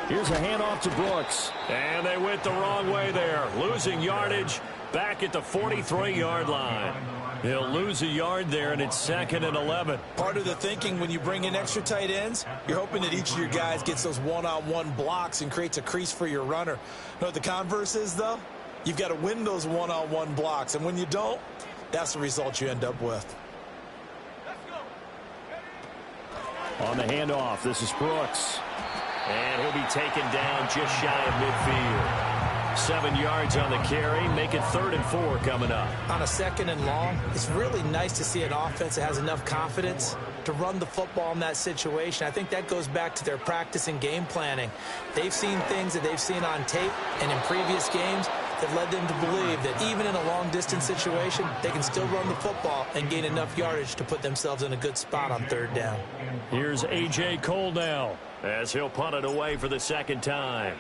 Here's a handoff to Brooks. And they went the wrong way there. Losing yardage back at the 43-yard line. He'll lose a yard there, and it's 2nd and 11. Part of the thinking when you bring in extra tight ends, you're hoping that each of your guys gets those one-on-one blocks and creates a crease for your runner. You know what the converse is, though? You've got to win those one-on-one blocks, and when you don't, that's the result you end up with. On the handoff, this is Brooks. And he'll be taken down just shy of midfield. 7 yards on the carry. Make it 3rd and 4 coming up. On a 2nd and long, it's really nice to see an offense that has enough confidence to run the football in that situation. I think that goes back to their practice and game planning. They've seen things that they've seen on tape and in previous games that led them to believe that even in a long-distance situation, they can still run the football and gain enough yardage to put themselves in a good spot on 3rd down. Here's A.J. Cole now as he'll punt it away for the 2nd time.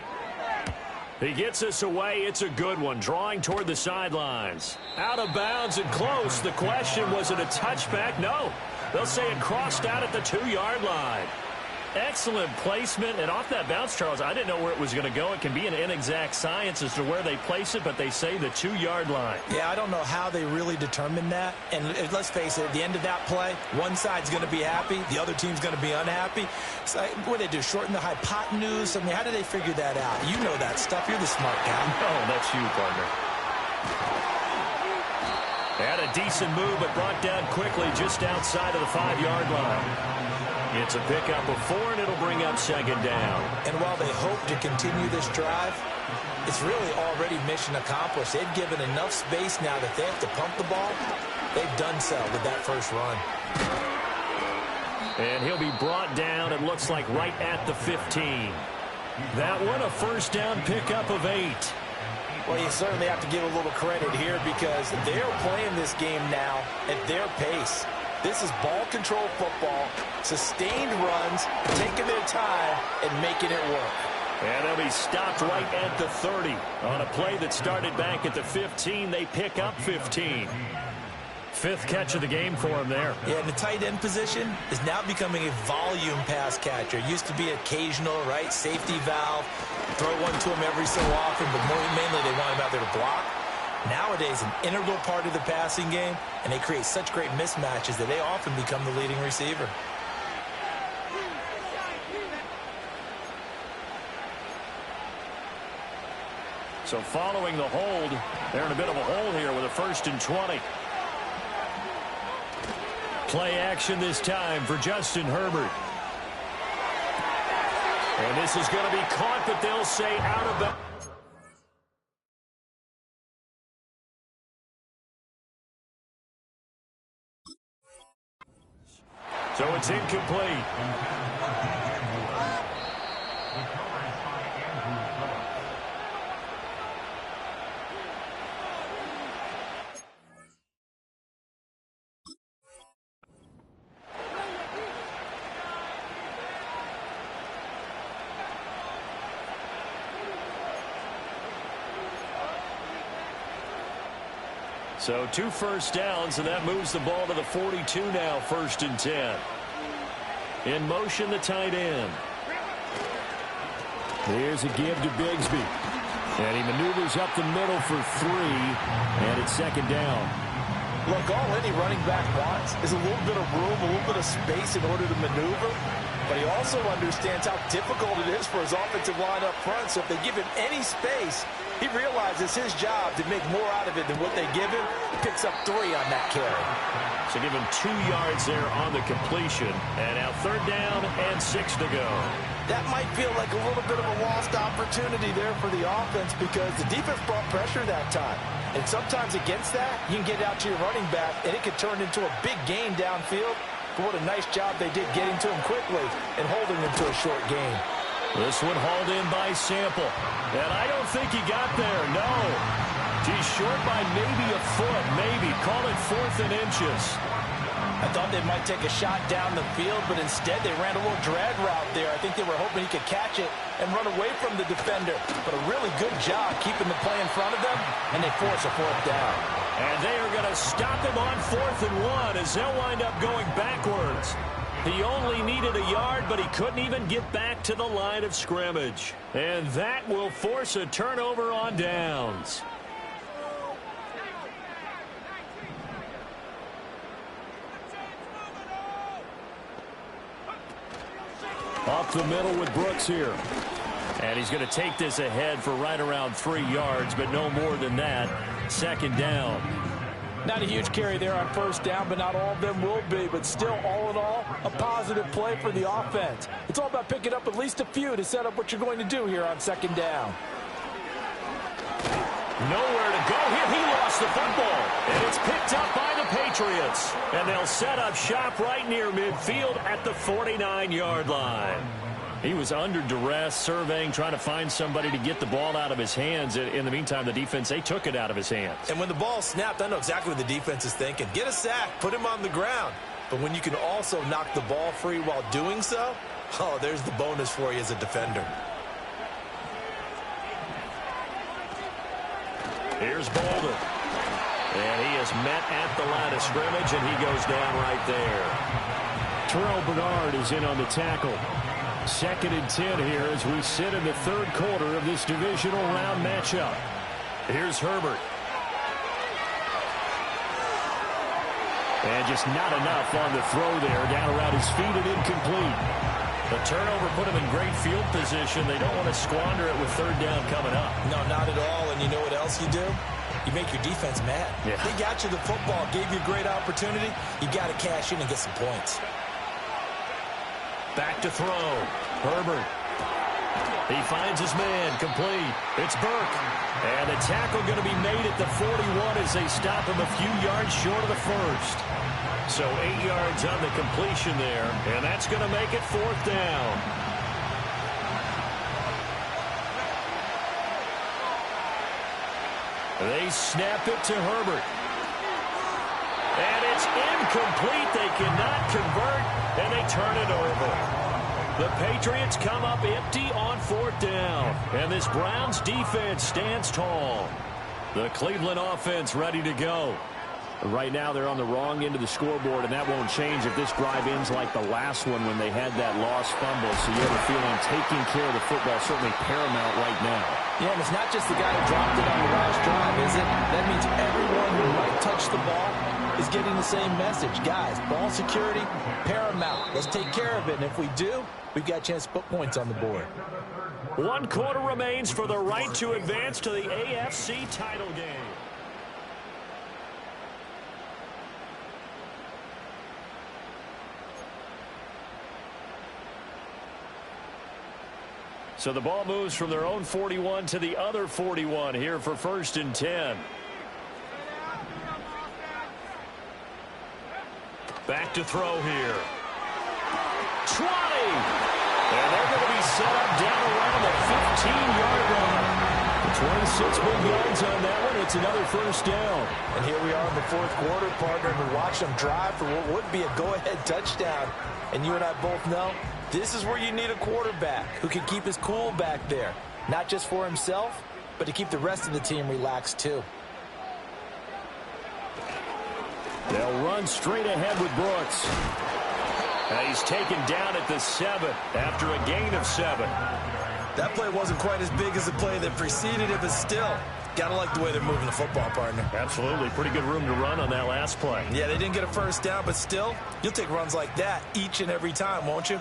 He gets us away. It's a good one, drawing toward the sidelines. Out of bounds and close. The question, was it a touchback? No. They'll say it crossed out at the 2-yard line. Excellent placement, and off that bounce, Charles, I didn't know where it was going to go. It can be an inexact science as to where they place it, but they say the 2-yard line. Yeah, I don't know how they really determined that. And let's face it, at the end of that play, one side's going to be happy, the other team's going to be unhappy. So what do they do, shorten the hypotenuse? I mean, how do they figure that out? You know that stuff. You're the smart guy. Oh, that's you, partner. Had a decent move, but brought down quickly just outside of the 5-yard line. It's a pickup of 4, and it'll bring up 2nd down. And while they hope to continue this drive, it's really already mission accomplished. They've given enough space now that they have to pump the ball. They've done so with that first run. And he'll be brought down, it looks like, right at the 15. That one, a 1st down pickup of 8. Well, you certainly have to give a little credit here because they're playing this game now at their pace. This is ball control football, sustained runs, taking their time and making it work. And they'll be stopped right at the 30. On a play that started back at the 15, they pick up 15. 5th catch of the game for him there. Yeah, and the tight end position is now becoming a volume pass catcher. It used to be occasional, right? Safety valve, throw one to him every so often, but mainly they want him out there to block. Nowadays, an integral part of the passing game, and they create such great mismatches that they often become the leading receiver. So following the hold, they're in a bit of a hole here with a 1st and 20. Play action this time for Justin Herbert. And this is going to be caught, but they'll say out of bounds. So it's incomplete. So 2 first downs, and that moves the ball to the 42 now, 1st and 10. In motion, the tight end. Here's a give to Bigsby. And he maneuvers up the middle for 3, and it's 2nd down. Look, all any running back wants is a little bit of room, a little bit of space in order to maneuver. But he also understands how difficult it is for his offensive line up front. So if they give him any space, he realizes his job to make more out of it than what they give him. He picks up 3 on that carry. So give him 2 yards there on the completion. And now 3rd down and 6 to go. That might feel like a little bit of a lost opportunity there for the offense because the defense brought pressure that time. And sometimes against that, you can get out to your running back, and it could turn into a big gain downfield. But what a nice job they did getting to him quickly and holding him to a short gain. This one hauled in by Sample. And I don't think he got there, no. He's short by maybe a foot, maybe. Call it 4th and inches. I thought they might take a shot down the field, but instead they ran a little drag route there. I think they were hoping he could catch it and run away from the defender. But a really good job keeping the play in front of them, and they force a 4th down. And they are going to stop him on 4th and 1 as they'll wind up going backwards. He only needed a yard, but he couldn't even get back to the line of scrimmage. And that will force a turnover on downs. Off the middle with Brooks here. And he's going to take this ahead for right around 3 yards, but no more than that. 2nd down. Not a huge carry there on 1st down, but not all of them will be. But still, all in all, a positive play for the offense. It's all about picking up at least a few to set up what you're going to do here on 2nd down. Nowhere to go here. He lost the football. And it's picked up by the Patriots. And they'll set up shop right near midfield at the 49-yard line. He was under duress, surveying, trying to find somebody to get the ball out of his hands. In the meantime, the defense, they took it out of his hands. And when the ball snapped, I know exactly what the defense is thinking. Get a sack, put him on the ground. But when you can also knock the ball free while doing so, oh, there's the bonus for you as a defender. Here's Bolden. And he is met at the line of scrimmage, and he goes down right there. Terrell Bernard is in on the tackle. 2nd and 10 here as we sit in the 3rd quarter of this divisional round matchup. Here's Herbert. And just not enough on the throw there. Down around his feet and incomplete. The turnover put him in great field position. They don't want to squander it with 3rd down coming up. No, not at all. And you know what else you do? You make your defense mad. Yeah. They got you the football, gave you a great opportunity. You got to cash in and get some points. Back to throw. Herbert. He finds his man. Complete. It's Burke. And the tackle going to be made at the 41 as they stop him a few yards short of the 1st. So 8 yards on the completion there. And that's going to make it 4th down. They snap it to Herbert. And it's incomplete. They cannot convert, and they turn it over. The Patriots come up empty on 4th down, and this Browns defense stands tall. The Cleveland offense ready to go. Right now they're on the wrong end of the scoreboard, and that won't change if this drive ends like the last one when they had that lost fumble. So you have a feeling taking care of the football certainly paramount right now. Yeah, and it's not just the guy who dropped it on the last drive, is it? That means everyone who might touch the ball is getting the same message. Guys, ball security, paramount. Let's take care of it, and if we do, we've got a chance to put points on the board. 1 quarter remains for the right to advance to the AFC title game. So the ball moves from their own 41 to the other 41 here for 1st and 10. Back to throw here. 20! And they're going to be set up down around the 15-yard line. 26 big yards on that one. It's another 1st down. And here we are in the 4th quarter, partner, and we watch them drive for what would be a go-ahead touchdown. And you and I both know this is where you need a quarterback who can keep his cool back there. Not just for himself, but to keep the rest of the team relaxed too. They'll run straight ahead with Brooks. And he's taken down at the 7 after a gain of 7. That play wasn't quite as big as the play that preceded it, but still, gotta like the way they're moving the football, partner. Absolutely. Pretty good room to run on that last play. Yeah, they didn't get a 1st down, but still, you'll take runs like that each and every time, won't you?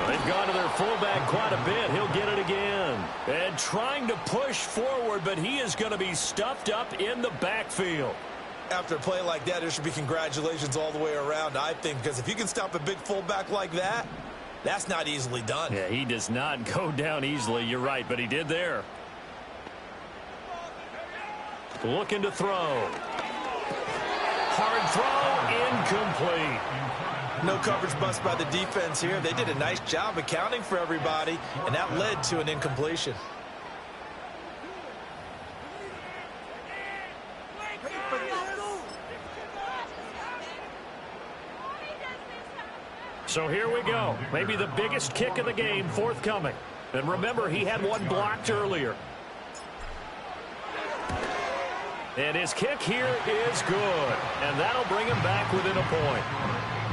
They've gone to their fullback quite a bit. He'll get it again. And trying to push forward, but he is going to be stuffed up in the backfield. After a play like that, there should be congratulations all the way around, I think, because if you can stop a big fullback like that, that's not easily done. Yeah, he does not go down easily. You're right, but he did there. Looking to throw. Hard throw, incomplete. No coverage bust by the defense here. They did a nice job accounting for everybody, and that led to an incompletion. So here we go. Maybe the biggest kick of the game forthcoming. And remember, he had one blocked earlier. And his kick here is good. And that'll bring him back within a point.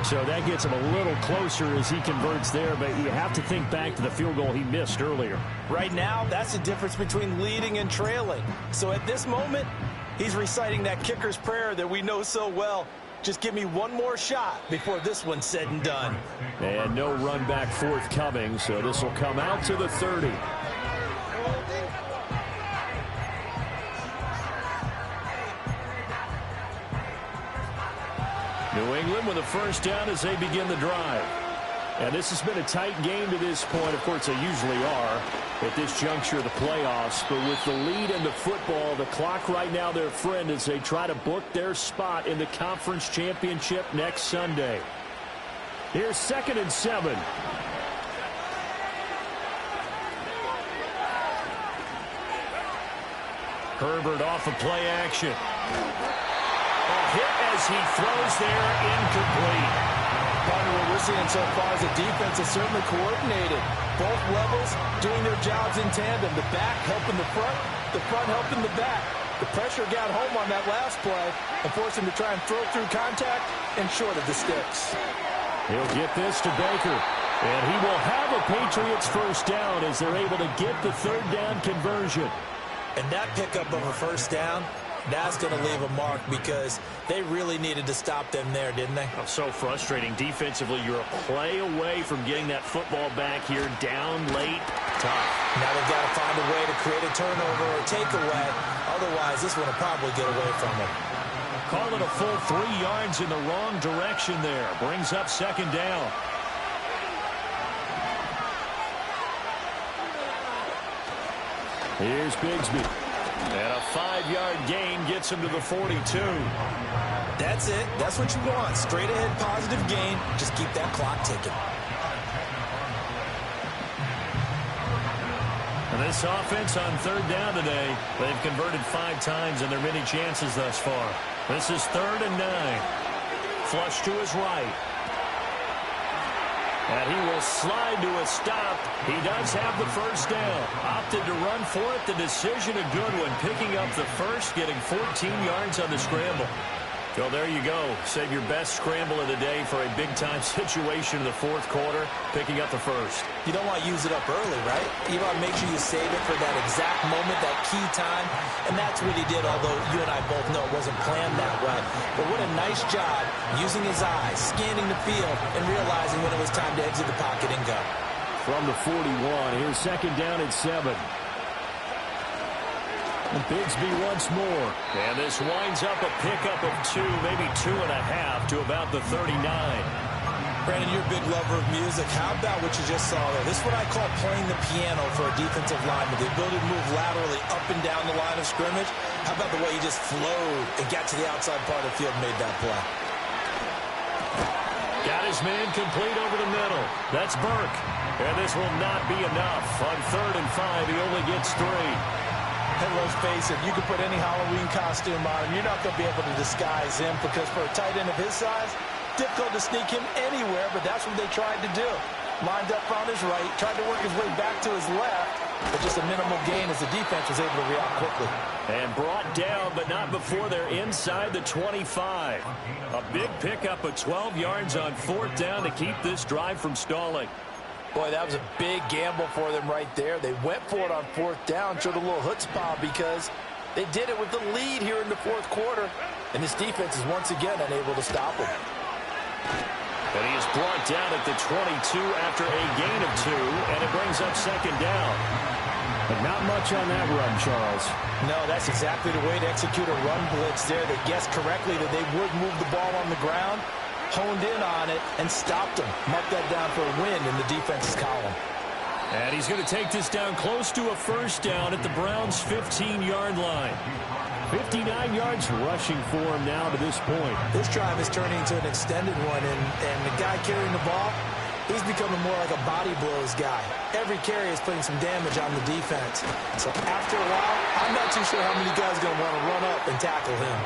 So that gets him a little closer as he converts there, but you have to think back to the field goal he missed earlier. Right now, that's the difference between leading and trailing. So at this moment, he's reciting that kicker's prayer that we know so well. Just give me one more shot before this one's said and done. And no run back forthcoming, so this will come out to the 30. New England with a first down as they begin the drive. And this has been a tight game to this point. Of course, they usually are at this juncture of the playoffs. But with the lead in the football, the clock right now their friend as they try to book their spot in the conference championship next Sunday. Here's 2nd and 7. Herbert off of play action. A hit as he throws there, incomplete. Partner, what we're seeing so far is the defense is certainly coordinated. Both levels doing their jobs in tandem. The back helping the front helping the back. The pressure got home on that last play and forced him to try and throw through contact and short of the sticks. He'll get this to Baker. And he will have a Patriots first down as they're able to get the 3rd down conversion. And that pickup of a first down, that's going to leave a mark because they really needed to stop them there, didn't they? Oh, so frustrating. Defensively, you're a play away from getting that football back here down late. Tough. Now they've got to find a way to create a turnover or takeaway. Otherwise, this one will probably get away from them. Call it a full 3 yards in the wrong direction there. Brings up 2nd down. Here's Bigsby. And a 5-yard gain gets him to the 42. That's it. That's what you want. Straight ahead positive gain. Just keep that clock ticking. And this offense on 3rd down today, they've converted 5 times in their many chances thus far. This is 3rd and 9. Flush to his right. And he will slide to a stop. He does have the first down. Opted to run for it. The decision a good one. Picking up the first, getting 14 yards on the scramble. So there you go. Save your best scramble of the day for a big-time situation in the 4th quarter. Picking up the first. You don't want to use it up early, right? You want to make sure you save it for that exact moment, that key time. And that's what he did, although you and I both know it wasn't planned that way. But what a nice job using his eyes, scanning the field, and realizing when it was time to exit the pocket and go. From the 41, here's 2nd down and 7. And Bigsby once more. And this winds up a pickup of 2, maybe 2.5 to about the 39. Brandon, you're a big lover of music. How about what you just saw there? This is what I call playing the piano for a defensive lineman. The ability to move laterally up and down the line of scrimmage. How about the way he just flowed and got to the outside part of the field and made that play? Got his man complete over the middle. That's Burke. And this will not be enough. On 3rd and 5, he only gets 3. And let's face it, you can put any Halloween costume on him. You're not going to be able to disguise him because for a tight end of his size, difficult to sneak him anywhere, but that's what they tried to do. Lined up on his right, tried to work his way back to his left, but just a minimal gain as the defense was able to react quickly. And brought down, but not before they're inside the 25. A big pickup of 12 yards on 4th down to keep this drive from stalling. Boy, that was a big gamble for them right there. They went for it on 4th down, showed a little chutzpah because they did it with the lead here in the 4th quarter. And this defense is once again unable to stop them. But he is brought down at the 22 after a gain of 2, and it brings up 2nd down. But not much on that run, Charles. No, that's exactly the way to execute a run blitz there. They guessed correctly that they would move the ball on the ground, honed in on it, and stopped them. Mark that down for a win in the defense's column. And he's going to take this down close to a first down at the Browns' 15-yard line. 59 yards rushing for him now to this point. This drive is turning into an extended one, and the guy carrying the ball, he's becoming more like a body blows guy. Every carry is putting some damage on the defense. So after a while, I'm not too sure how many guys are going to want to run up and tackle him.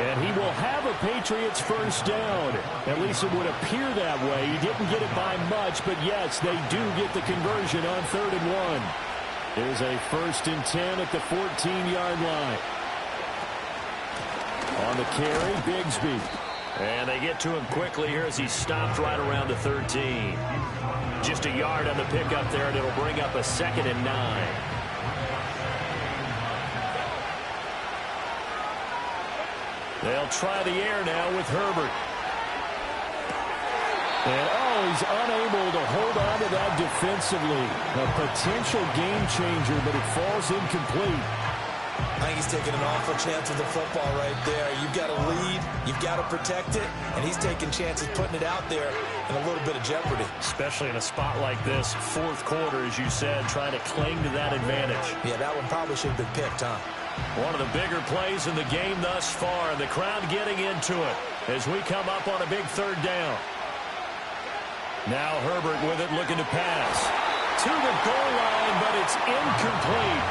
And he will have a Patriots first down. At least it would appear that way. He didn't get it by much, but yes, they do get the conversion on 3rd and 1. There's a 1st and 10 at the 14-yard line. On the carry, Bigsby. And they get to him quickly here as he stopped right around the 13. Just a yard on the pickup there, and it'll bring up a 2nd and 9. They'll try the air now with Herbert. And, he's unable to hold on to that defensively. A potential game changer, but it falls incomplete. I think he's taking an awful chance with the football right there. You've got to lead, you've got to protect it, and he's taking chances putting it out there in a little bit of jeopardy. Especially in a spot like this, 4th quarter, as you said, trying to cling to that advantage. Yeah, that one probably should have been picked, huh? One of the bigger plays in the game thus far, and the crowd getting into it as we come up on a big 3rd down. Now Herbert with it, looking to pass. To the goal line, but it's incomplete.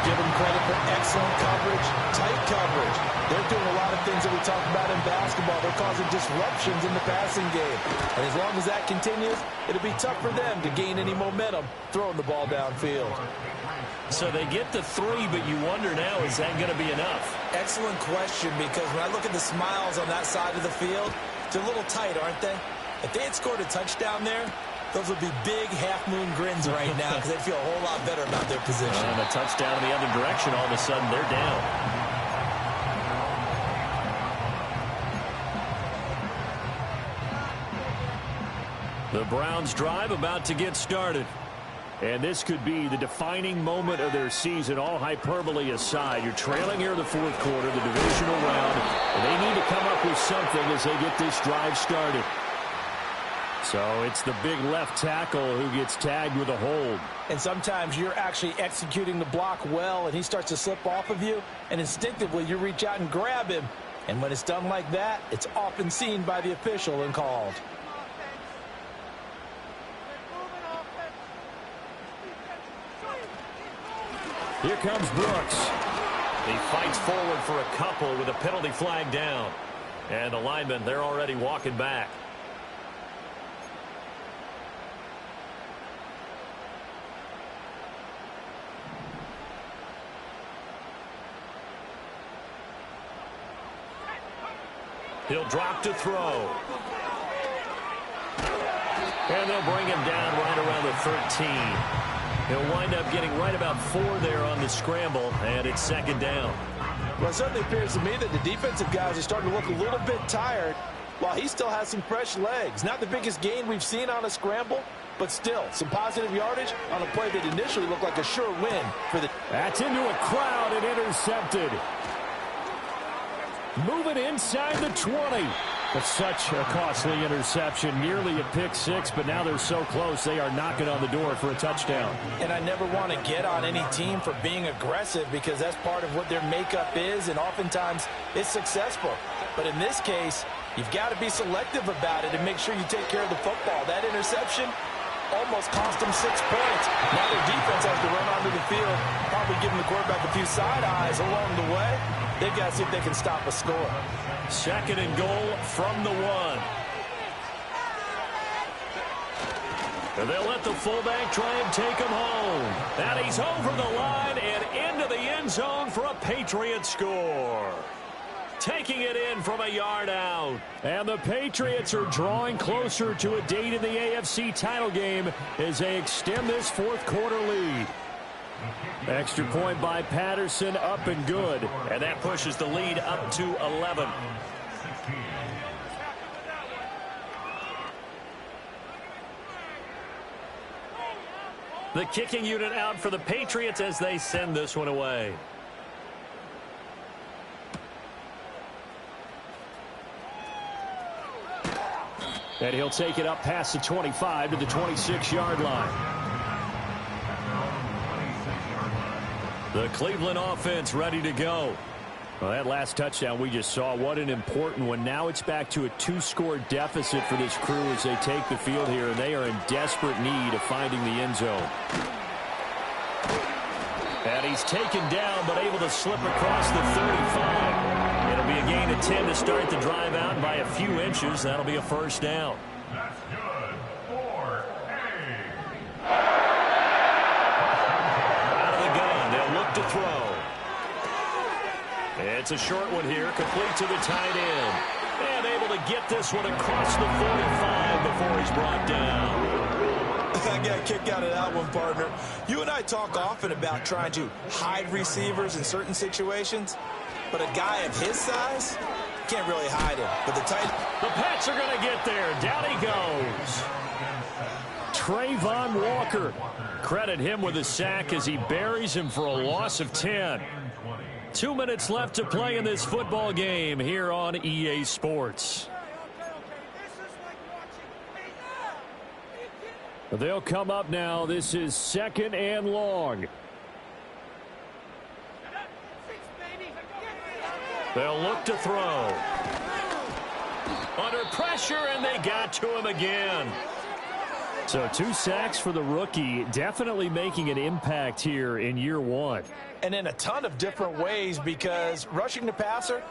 Give them credit for excellent coverage, tight coverage. They're doing a lot of things that we talk about in basketball. They're causing disruptions in the passing game. And as long as that continues, it'll be tough for them to gain any momentum throwing the ball downfield. So they get the 3, but you wonder now, is that going to be enough? Excellent question, because when I look at the smiles on that side of the field, they're a little tight, aren't they? If they had scored a touchdown there, those would be big half-moon grins right now because they'd feel a whole lot better about their position. And a touchdown in the other direction, all of a sudden they're down. The Browns drive about to get started. And this could be the defining moment of their season, all hyperbole aside. You're trailing here in the 4th quarter, the divisional round, and they need to come up with something as they get this drive started. So it's the big left tackle who gets tagged with a hold. And sometimes you're actually executing the block well, and he starts to slip off of you, and instinctively you reach out and grab him. And when it's done like that, it's often seen by the official and called. Here comes Brooks. He fights forward for a couple with a penalty flag down. And the linemen, they're already walking back. He'll drop to throw. And they'll bring him down right around the 13. He'll wind up getting right about 4 there on the scramble, and it's 2nd down. Well, it certainly appears to me that the defensive guys are starting to look a little bit tired while he still has some fresh legs. Not the biggest gain we've seen on a scramble, but still some positive yardage on a play that initially looked like a sure win for the... That's into a crowd and intercepted. Moving inside the 20. But such a costly interception, nearly a pick 6, but now they're so close they are knocking on the door for a touchdown. And I never want to get on any team for being aggressive because that's part of what their makeup is, and oftentimes it's successful. But in this case, you've got to be selective about it and make sure you take care of the football. That interception almost cost them 6 points. Now their defense has to run onto the field, probably giving the quarterback a few side eyes along the way. They've got to see if they can stop a score. 2nd and goal from the 1. And they'll let the fullback try and take him home. And he's over the line and into the end zone for a Patriots score. Taking it in from a yard out. And the Patriots are drawing closer to a date in the AFC title game as they extend this 4th quarter lead. Extra point by Patterson, up and good. And that pushes the lead up to 11. The kicking unit out for the Patriots as they send this one away. And he'll take it up past the 25 to the 26-yard line. The Cleveland offense ready to go. Well, that last touchdown we just saw, what an important one. Now it's back to a 2-score deficit for this crew as they take the field here, and they are in desperate need of finding the end zone. And he's taken down, but able to slip across the 35. It'll be a gain of 10 to start the drive out by a few inches. That'll be a first down. That's good for Out of the gun, they'll look to throw. It's a short one here, complete to the tight end. And able to get this one across the 45 before he's brought down. I got a kick out of that one, partner. You and I talk often about trying to hide receivers in certain situations, but a guy of his size can't really hide him. But the Pats are going to get there. Down he goes. Trayvon Walker. Credit him with a sack as he buries him for a loss of 10. 2 minutes left to play in this football game here on EA Sports. They'll come up now. This is 2nd and long. They'll look to throw. Under pressure, and they got to him again. So 2 sacks for the rookie, definitely making an impact here in year 1. And in a ton of different ways, because rushing the passer,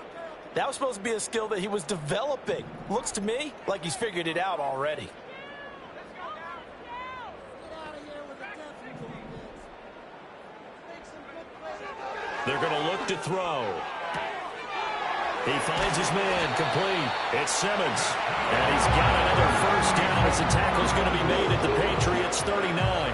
that was supposed to be a skill that he was developing. Looks to me like he's figured it out already. They're going to look to throw. He finds his man complete. It's Simmons. And he's got another first down as the tackle's going to be made at the Patriots 39.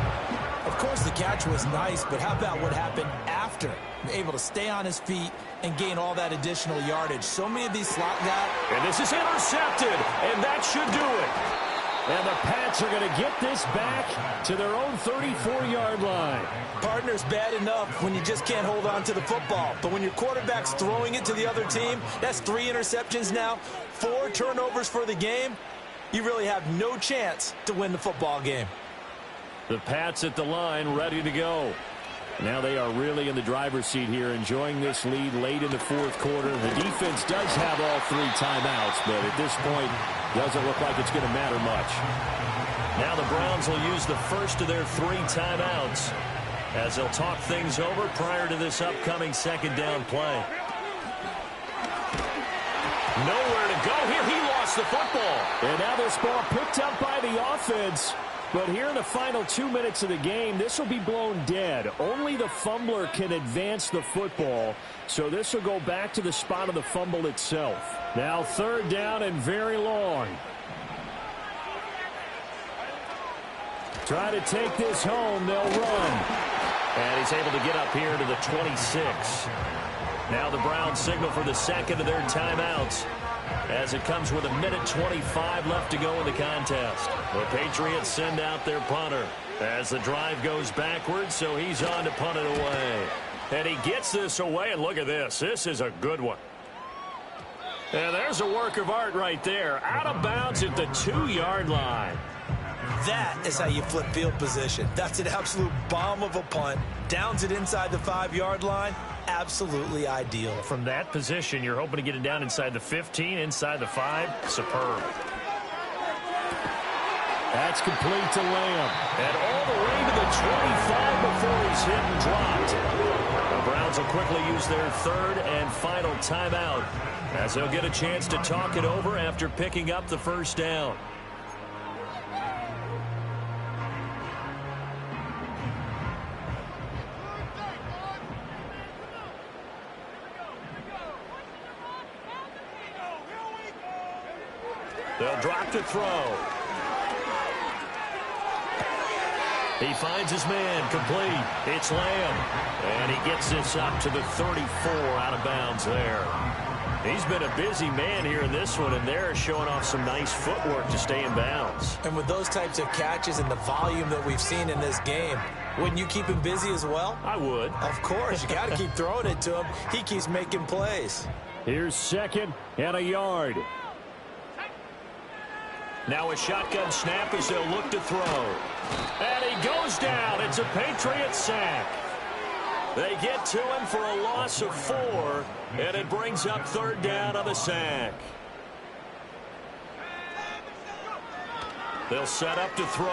Of course, the catch was nice, but how about what happened after? Able to stay on his feet and gain all that additional yardage. So many of these slot guys. And this is intercepted, and that should do it. And the Pats are going to get this back to their own 34-yard line. Partner's bad enough when you just can't hold on to the football. But when your quarterback's throwing it to the other team, that's 3 interceptions now, 4 turnovers for the game. You really have no chance to win the football game. The Pats at the line, ready to go. Now they are really in the driver's seat here, enjoying this lead late in the 4th quarter. The defense does have all 3 timeouts, but at this point, doesn't look like it's going to matter much. Now the Browns will use the first of their 3 timeouts as they'll talk things over prior to this upcoming 2nd down play. Nowhere to go here. He lost the football. And now this ball picked up by the offense. But here in the final 2 minutes of the game, this will be blown dead. Only the fumbler can advance the football, so this will go back to the spot of the fumble itself. Now 3rd down and very long. Try to take this home. They'll run. And he's able to get up here to the 26. Now the Browns signal for the 2nd of their timeouts, as it comes with 1:25 left to go in the contest. The Patriots send out their punter as the drive goes backwards, so he's on to punt it away. And he gets this away, and look at this. This is a good one. And there's a work of art right there. Out of bounds at the 2-yard line. That is how you flip field position. That's an absolute bomb of a punt. Downs it inside the 5-yard line. Absolutely ideal. From that position, you're hoping to get it down inside the 15, inside the 5. Superb. That's complete to Lamb. And all the way to the 25 before he's hit and dropped. The Browns will quickly use their 3rd and final timeout, as they'll get a chance to talk it over after picking up the first down. They'll drop to throw. He finds his man complete. It's Lamb. And he gets this up to the 34 out of bounds there. He's been a busy man here in this one, and they're showing off some nice footwork to stay in bounds. And with those types of catches and the volume that we've seen in this game, wouldn't you keep him busy as well? I would. Of course. You got to keep throwing it to him. He keeps making plays. Here's 2nd and a yard. Now a shotgun snap as they'll look to throw. And he goes down. It's a Patriots sack. They get to him for a loss of 4, and it brings up third down on the sack. They'll set up to throw.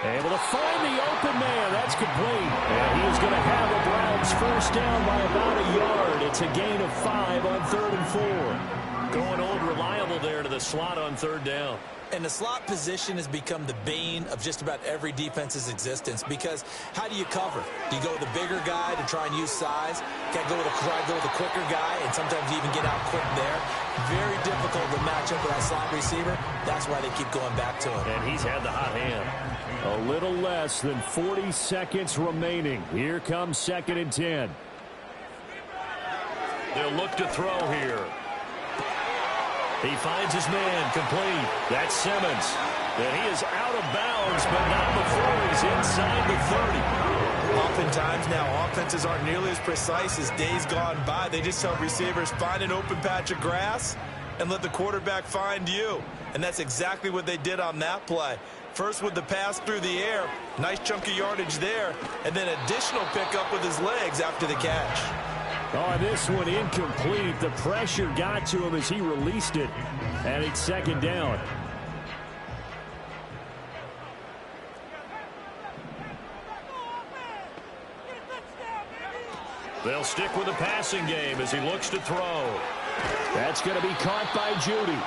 Able to find the open man. That's complete. And he is going to have the Browns first down by about a yard. It's a gain of 5 on 3rd and 4. Going old reliable there to the slot on third down. And the slot position has become the bane of just about every defense's existence, because how do you cover? Do you go with the bigger guy to try and use size? Can't go with the quicker guy, and sometimes you even get out quick there. Very difficult to match up with that slot receiver. That's why they keep going back to him. And he's had the hot hand. A little less than 40 seconds remaining. Here comes 2nd and 10. They'll look to throw here. He finds his man, complete. That's Simmons. And he is out of bounds, but not before he's inside the 30. Oftentimes now, offenses aren't nearly as precise as days gone by. They just tell receivers, find an open patch of grass and let the quarterback find you. And that's exactly what they did on that play. First with the pass through the air, nice chunk of yardage there, and then additional pickup with his legs after the catch. Oh, this one incomplete. The pressure got to him as he released it. And it's 2nd down. They'll stick with the passing game as he looks to throw. That's going to be caught by Judy.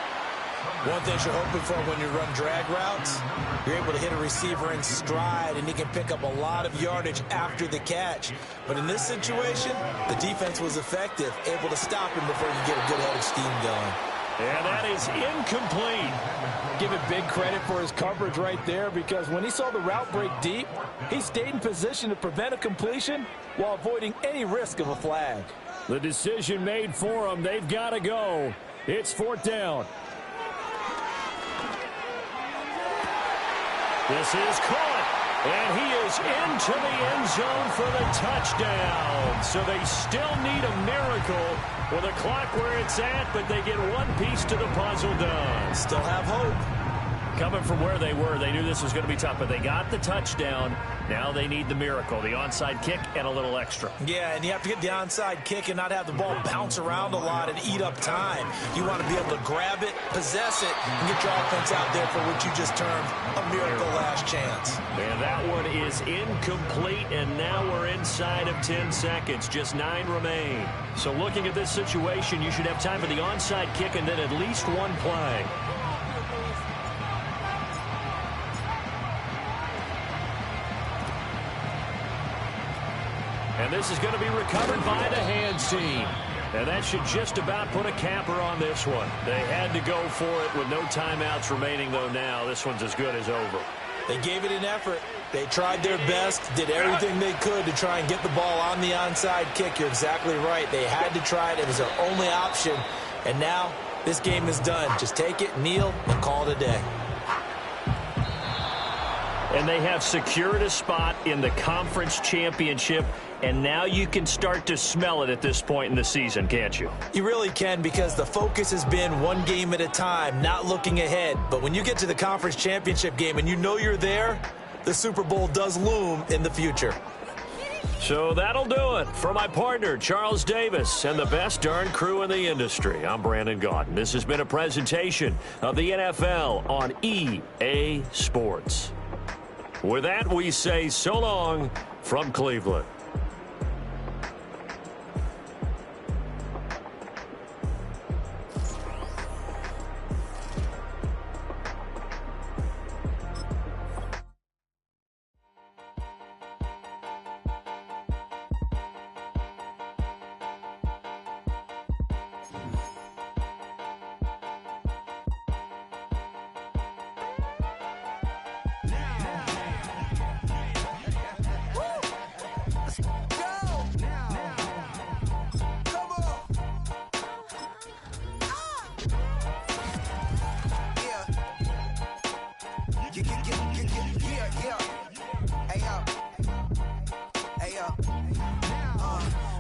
One thing you're hoping for when you run drag routes, you're able to hit a receiver in stride, and he can pick up a lot of yardage after the catch. But in this situation, the defense was effective, able to stop him before you get a good head of steam going. And that is incomplete. Give it big credit for his coverage right there, because when he saw the route break deep, he stayed in position to prevent a completion while avoiding any risk of a flag. The decision made for him. They've got to go. It's 4th down. This is caught, and he is into the end zone for the touchdown. So they still need a miracle with the clock where it's at, but they get one piece to the puzzle done. Still have hope. Coming from where they were, they knew this was going to be tough, but they got the touchdown. Now they need the miracle, the onside kick and a little extra. Yeah, and you have to get the onside kick and not have the ball bounce around a lot and eat up time. You want to be able to grab it, possess it, and get your offense out there for what you just termed a miracle last chance. And that one is incomplete, and now we're inside of 10 seconds. Just 9 remain. So looking at this situation, you should have time for the onside kick and then at least one play. And this is going to be recovered by the hands team. And that should just about put a capper on this one. They had to go for it with no timeouts remaining, though now this one's as good as over. They gave it an effort. They tried their best, did everything they could to try and get the ball on the onside kick. You're exactly right. They had to try it. It was their only option. And now this game is done. Just take it, kneel, and call it a day. And they have secured a spot in the conference championship. And now you can start to smell it at this point in the season, can't you? You really can, because the focus has been one game at a time, not looking ahead. But when you get to the conference championship game and you know you're there, the Super Bowl does loom in the future. So that'll do it. For my partner, Charles Davis, and the best darn crew in the industry, I'm Brandon Gaudin. This has been a presentation of the NFL on EA Sports. With that, we say so long from Cleveland.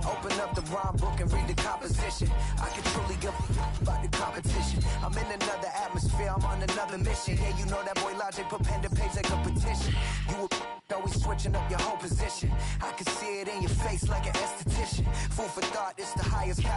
Open up the rhyme book and read the composition. I can truly give a fuck about the competition. I'm in another atmosphere, I'm on another mission. Yeah, you know that boy Logic put pen to page like a petition. You always switching up your whole position. I can see it in your face like an esthetician. Food for thought, it's the highest caliber.